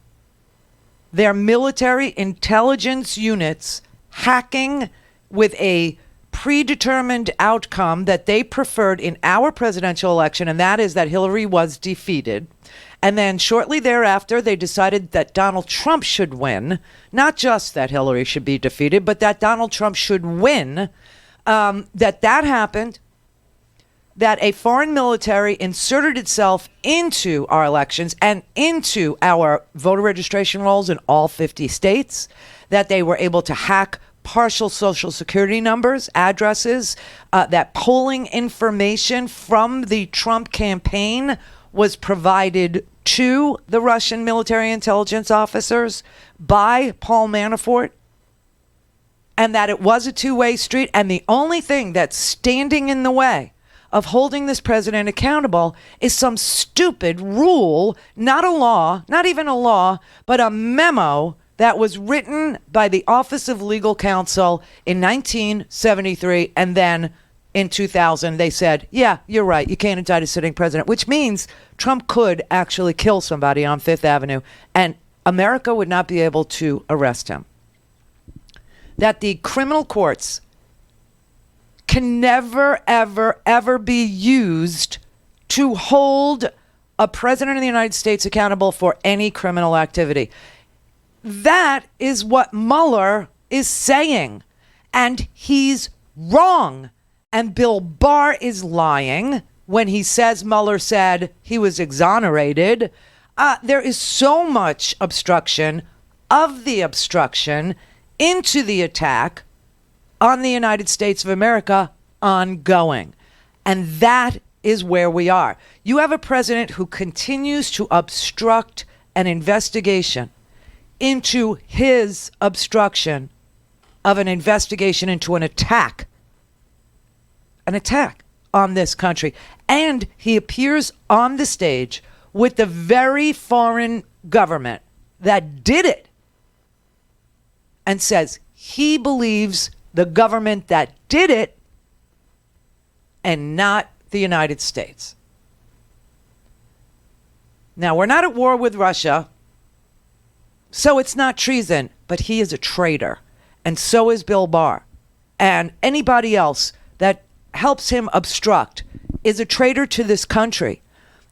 their military intelligence units hacking with a predetermined outcome that they preferred in our presidential election, and that is that Hillary was defeated. And then shortly thereafter, they decided that Donald Trump should win. Not just that Hillary should be defeated, but that Donald Trump should win. That happened. That a foreign military inserted itself into our elections and into our voter registration rolls in all 50 states. That they were able to hack partial social security numbers, addresses, that polling information from the Trump campaign was provided to the Russian military intelligence officers by Paul Manafort, and that it was a two-way street. And the only thing that's standing in the way of holding this president accountable is some stupid rule, not a law, not even a law, but a memo that was written by the Office of Legal Counsel in 1973. And then in 2000, they said, yeah, you're right. You can't indict a sitting president, which means Trump could actually kill somebody on Fifth Avenue and America would not be able to arrest him. That the criminal courts can never, ever, ever be used to hold a president of the United States accountable for any criminal activity. That is what Mueller is saying, and he's wrong. And Bill Barr is lying when he says Mueller said he was exonerated. There is so much obstruction of the obstruction into the attack on the United States of America ongoing. And that is where we are. You have a president who continues to obstruct an investigation into his obstruction of an investigation into an attack on this country. And he appears on the stage with the very foreign government that did it and says he believes the government that did it and not the United States. Now, we're not at war with Russia, so it's not treason, but he is a traitor. And so is Bill Barr. And anybody else that helps him obstruct is a traitor to this country.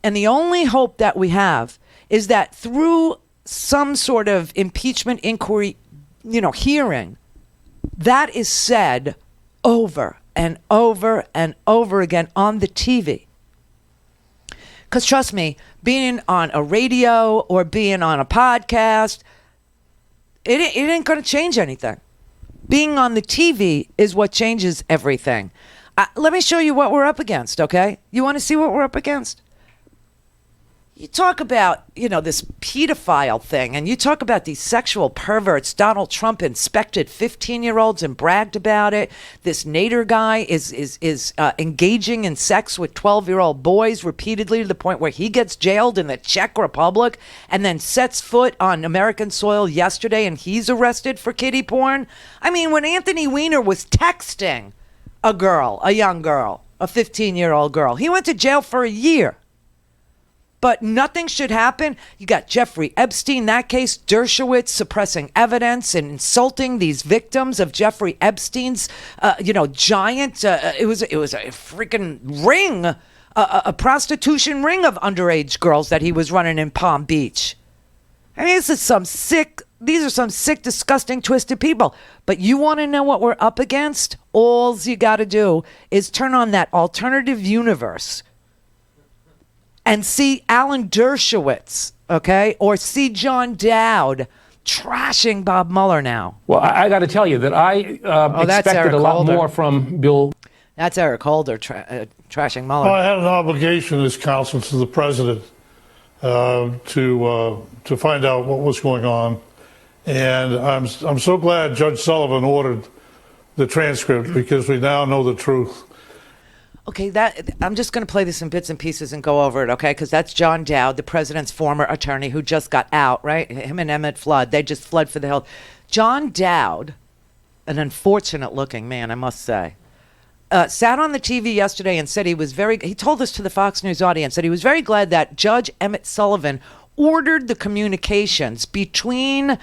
And the only hope that we have is that through some sort of impeachment inquiry, hearing, that is said over and over and over again on the TV. Because trust me, being on a radio or being on a podcast, it ain't going to change anything. Being on the TV is what changes everything. Let me show you what we're up against, okay? You want to see what we're up against? You talk about, this pedophile thing, and you talk about these sexual perverts. Donald Trump inspected 15-year-olds and bragged about it. This Nader guy is engaging in sex with 12-year-old boys repeatedly to the point where he gets jailed in the Czech Republic and then sets foot on American soil yesterday and he's arrested for kiddie porn. I mean, when Anthony Weiner was texting a young girl, a 15-year-old girl, he went to jail for a year. But nothing should happen. You got Jeffrey Epstein, that case, Dershowitz suppressing evidence and insulting these victims of Jeffrey Epstein's, giant. It was a freaking ring, a prostitution ring of underage girls that he was running in Palm Beach. I mean, these are some sick, disgusting, twisted people. But you want to know what we're up against? All you got to do is turn on that alternative universe and see Alan Dershowitz, okay? Or see John Dowd trashing Bob Mueller now. Well, I got to tell you that I expected a lot more from Bill. That's Eric Holder trashing Mueller. Well, I had an obligation as counsel to the president to find out what was going on. And I'm so glad Judge Sullivan ordered the transcript because we now know the truth. Okay, I'm just going to play this in bits and pieces and go over it, okay? Because that's John Dowd, the president's former attorney who just got out, right? Him and Emmett Flood, they just fled for the hill. John Dowd, an unfortunate-looking man, I must say, sat on the TV yesterday and said he told this to the Fox News audience, that he was very glad that Judge Emmett Sullivan ordered the communications between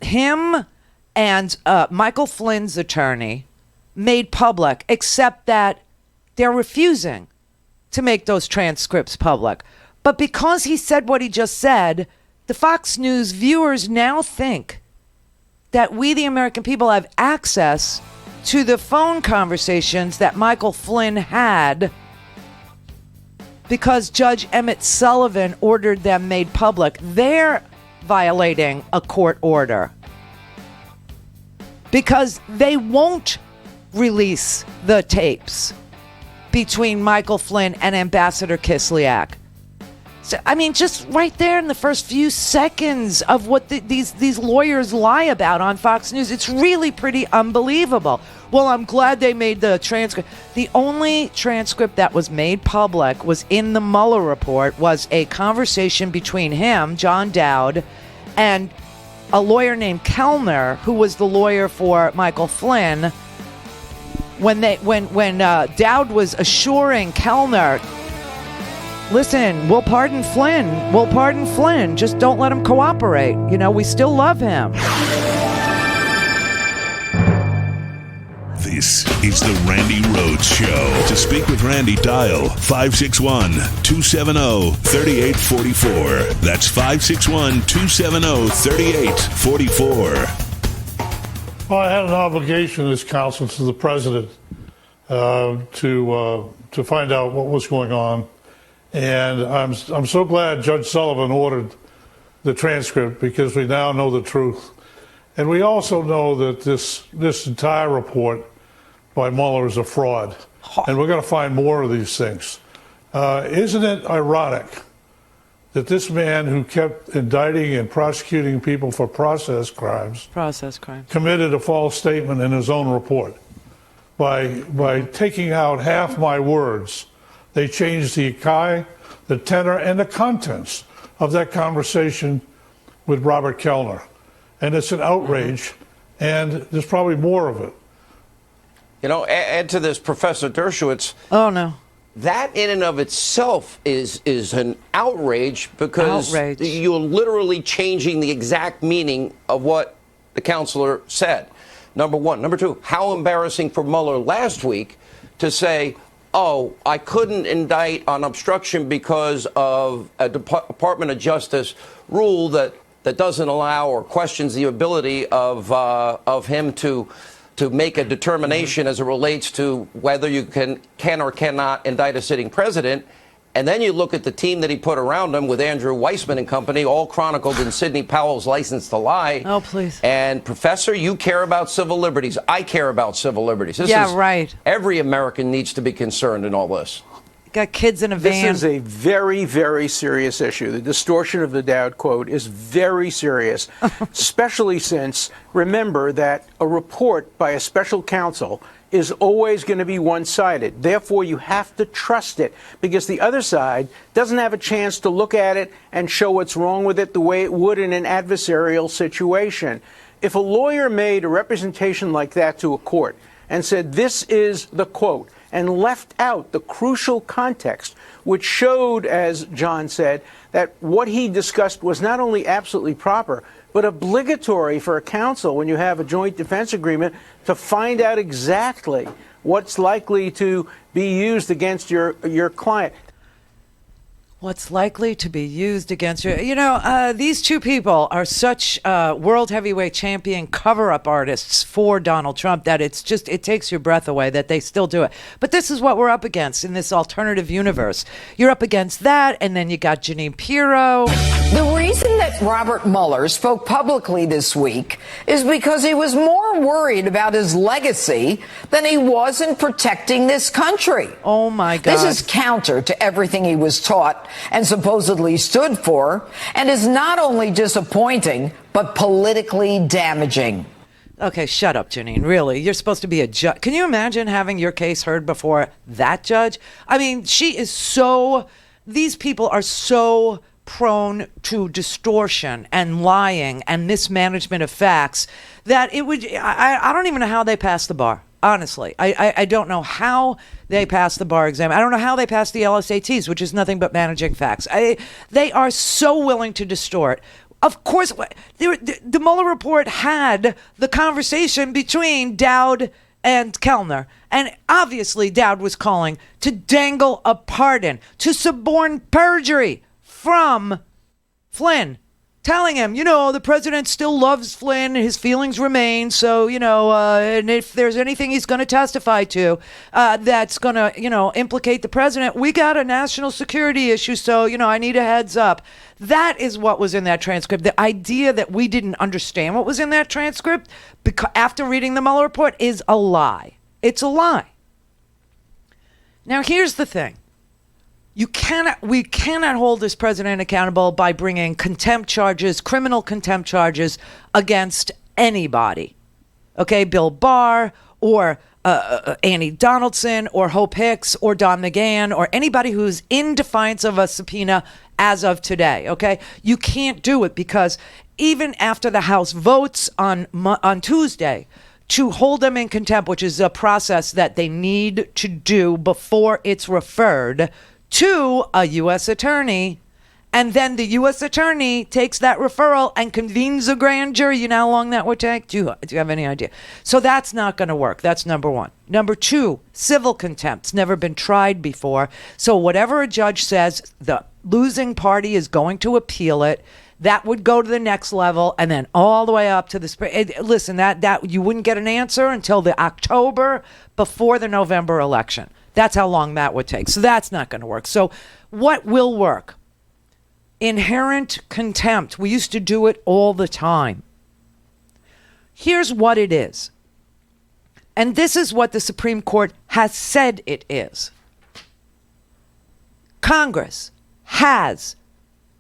him and Michael Flynn's attorney made public, except that they're refusing to make those transcripts public. But because he said what he just said, the Fox News viewers now think that we, the American people, have access to the phone conversations that Michael Flynn had because Judge Emmett Sullivan ordered them made public. They're violating a court order because they won't release the tapes between Michael Flynn and Ambassador Kislyak. So, I mean, just right there in the first few seconds of what these lawyers lie about on Fox News, it's really pretty unbelievable. Well, I'm glad they made the transcript. The only transcript that was made public was in the Mueller report, was a conversation between him, John Dowd, and a lawyer named Kellner, who was the lawyer for Michael Flynn. When Dowd was assuring Kellner, listen, we'll pardon Flynn, just don't let him cooperate. You know, we still love him. This is the Randi Rhodes Show. To speak with Randi, dial 561-270-3844. That's 561-270-3844. Well, I had an obligation as counsel to the president to find out what was going on, and I'm so glad Judge Sullivan ordered the transcript because we now know the truth, and we also know that this entire report by Mueller is a fraud, and we're going to find more of these things. Isn't it ironic that this man who kept indicting and prosecuting people for process crimes committed a false statement in his own report? By taking out half my words, they changed the the tenor, and the contents of that conversation with Robert Kellner. And it's an outrage, and there's probably more of it. You know, add to this, Professor Dershowitz. Oh, no. That in and of itself is an outrage because you're literally changing the exact meaning of what the counselor said. Number one. Number two, how embarrassing for Mueller last week to say, oh, I couldn't indict on obstruction because of a Department of Justice rule that doesn't allow or questions the ability of him to make a determination as it relates to whether you can or cannot indict a sitting president. And then you look at the team that he put around him with Andrew Weissman and company, all chronicled in Sidney Powell's License to Lie. Oh, please. And, Professor, you care about civil liberties. I care about civil liberties. Right. Every American needs to be concerned in all this. Got kids in a van. This is a very, very serious issue. The distortion of the Dowd quote is very serious, especially since, remember that a report by a special counsel is always going to be one-sided. Therefore, you have to trust it because the other side doesn't have a chance to look at it and show what's wrong with it the way it would in an adversarial situation. If a lawyer made a representation like that to a court and said, this is the quote, and left out the crucial context, which showed, as John said, that what he discussed was not only absolutely proper, but obligatory for a counsel when you have a joint defense agreement to find out exactly what's likely to be used against your client. What's likely to be used against you? You know, these two people are such world heavyweight champion cover-up artists for Donald Trump that it takes your breath away that they still do it. But this is what we're up against in this alternative universe. You're up against that, and then you got Jeanine Pirro. The reason that Robert Mueller spoke publicly this week is because he was more worried about his legacy than he was in protecting this country. Oh, my God. This is counter to everything he was taught and supposedly stood for, and is not only disappointing, but politically damaging. Okay, shut up, Janine. Really, you're supposed to be a judge. Can you imagine having your case heard before that judge? I mean, these people are so prone to distortion and lying and mismanagement of facts that I don't even know how they pass the bar. Honestly, I don't know how they pass the bar exam. I don't know how they pass the LSATs, which is nothing but managing facts. They are so willing to distort. Of course, the Mueller report had the conversation between Dowd and Kellner. And obviously, Dowd was calling to dangle a pardon, to suborn perjury from Flynn, telling him, the president still loves Flynn, his feelings remain, so, and if there's anything he's going to testify to that's going to, implicate the president, we got a national security issue, so, I need a heads up. That is what was in that transcript. The idea that we didn't understand what was in that transcript after reading the Mueller report is a lie. It's a lie. Now, here's the thing. We cannot hold this president accountable by bringing contempt charges, criminal contempt charges against anybody. Okay, Bill Barr or Annie Donaldson or Hope Hicks or Don McGahn or anybody who's in defiance of a subpoena as of today. Okay, you can't do it because even after the House votes on Tuesday to hold them in contempt, which is a process that they need to do before it's referred to a U.S. attorney, and then the U.S. attorney takes that referral and convenes a grand jury. You know how long that would take? Do you have any idea? So that's not going to work. That's number one. Number two, civil contempt's never been tried before. So whatever a judge says, the losing party is going to appeal it. That would go to the next level and then all the way up to the spring. Listen, that you wouldn't get an answer until the October before the November election. That's how long that would take. So that's not going to work. So what will work? Inherent contempt. We used to do it all the time. Here's what it is. And this is what the Supreme Court has said it is. Congress has,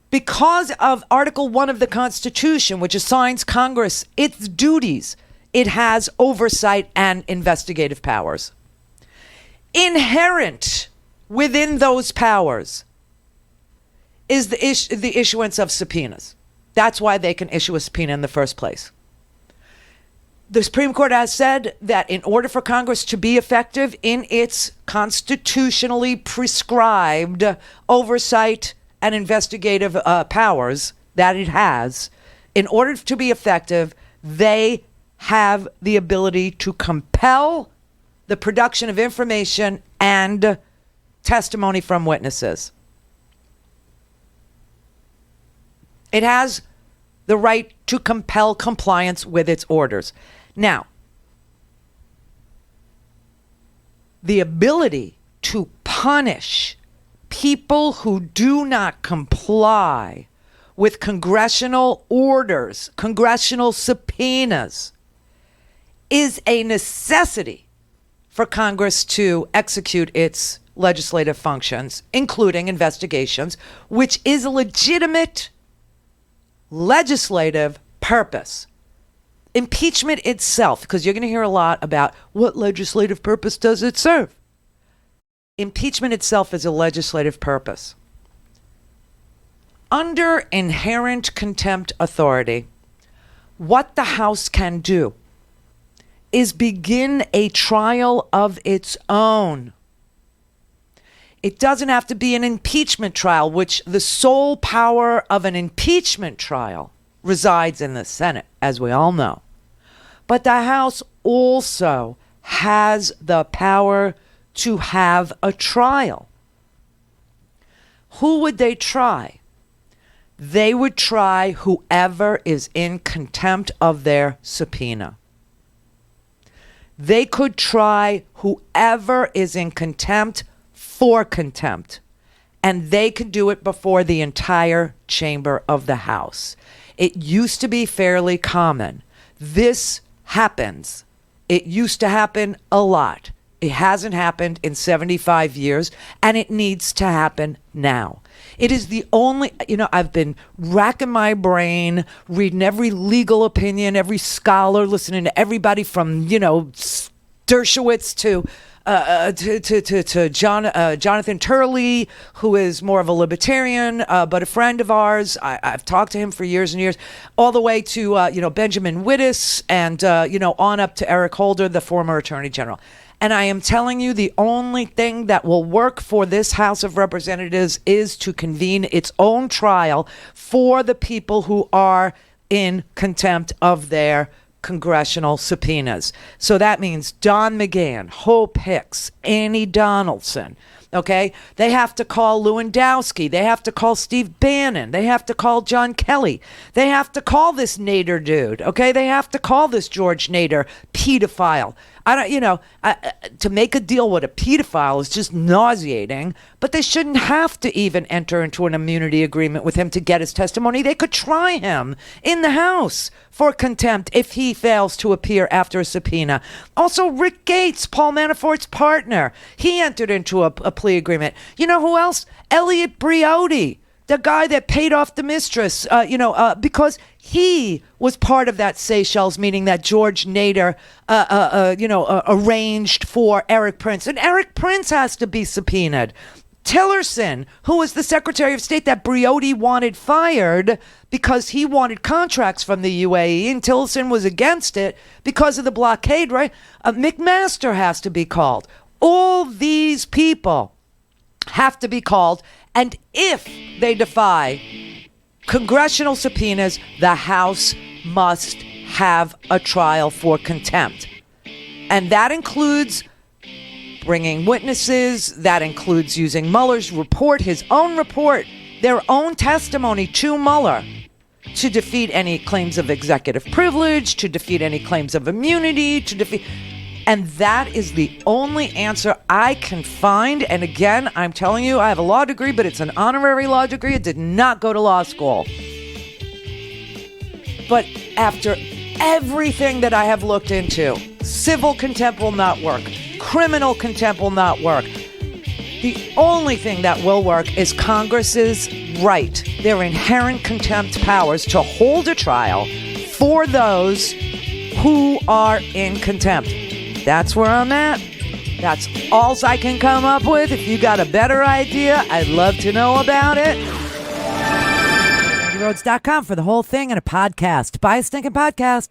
because of Article 1 of the Constitution, which assigns Congress its duties, it has oversight and investigative powers. Inherent within those powers is the issuance of subpoenas. That's why they can issue a subpoena in the first place. The Supreme Court has said that in order for Congress to be effective in its constitutionally prescribed oversight and investigative powers that it has, in order to be effective, they have the ability to compel the production of information and testimony from witnesses. It has the right to compel compliance with its orders. Now, the ability to punish people who do not comply with congressional orders, congressional subpoenas, is a necessity for Congress to execute its legislative functions, including investigations, which is a legitimate legislative purpose. Impeachment itself, because you're going to hear a lot about what legislative purpose does it serve. Impeachment itself is a legislative purpose. Under inherent contempt authority, what the House can do is begin a trial of its own. It doesn't have to be an impeachment trial, which the sole power of an impeachment trial resides in the Senate, as we all know. But the House also has the power to have a trial. Who would they try? They would try whoever is in contempt of their subpoena. They could try whoever is in contempt for contempt, and they could do it before the entire chamber of the House. It used to be fairly common. This happens. It used to happen a lot. It hasn't happened in 75 years, and it needs to happen now. It is the only, I've been racking my brain, reading every legal opinion, every scholar, listening to everybody from, Dershowitz to Jonathan Turley, who is more of a libertarian, but a friend of ours. I've talked to him for years and years, all the way to, Benjamin Wittes and, on up to Eric Holder, the former Attorney General. And I am telling you, the only thing that will work for this House of Representatives is to convene its own trial for the people who are in contempt of their congressional subpoenas. So that means Don McGahn, Hope Hicks, Annie Donaldson. Okay, they have to call Lewandowski. They have to call Steve Bannon. They have to call John Kelly. They have to call this Nader dude. Okay, they have to call this George Nader pedophile. To make a deal with a pedophile is just nauseating, but they shouldn't have to even enter into an immunity agreement with him to get his testimony. They could try him in the House for contempt if he fails to appear after a subpoena. Also, Rick Gates, Paul Manafort's partner, he entered into a plea agreement. You know who else? Elliot Briotti, the guy that paid off the mistress, because he was part of that Seychelles meeting that George Nader, arranged for Eric Prince. And Eric Prince has to be subpoenaed. Tillerson, who was the Secretary of State that Briotti wanted fired because he wanted contracts from the UAE, and Tillerson was against it because of the blockade, right? McMaster has to be called. All these people have to be called, and if they defy congressional subpoenas, the House must have a trial for contempt. And that includes bringing witnesses. That includes using Mueller's report, his own report, their own testimony to Mueller to defeat any claims of executive privilege, to defeat any claims of immunity, and that is the only answer I can find. And again, I'm telling you, I have a law degree, but it's an honorary law degree. It did not go to law school. But after everything that I have looked into, civil contempt will not work. Criminal contempt will not work. The only thing that will work is Congress's right, their inherent contempt powers to hold a trial for those who are in contempt. That's where I'm at. That's all I can come up with. If you got a better idea, I'd love to know about it. RandiRhodes.com for the whole thing and a podcast. Buy a stinking podcast.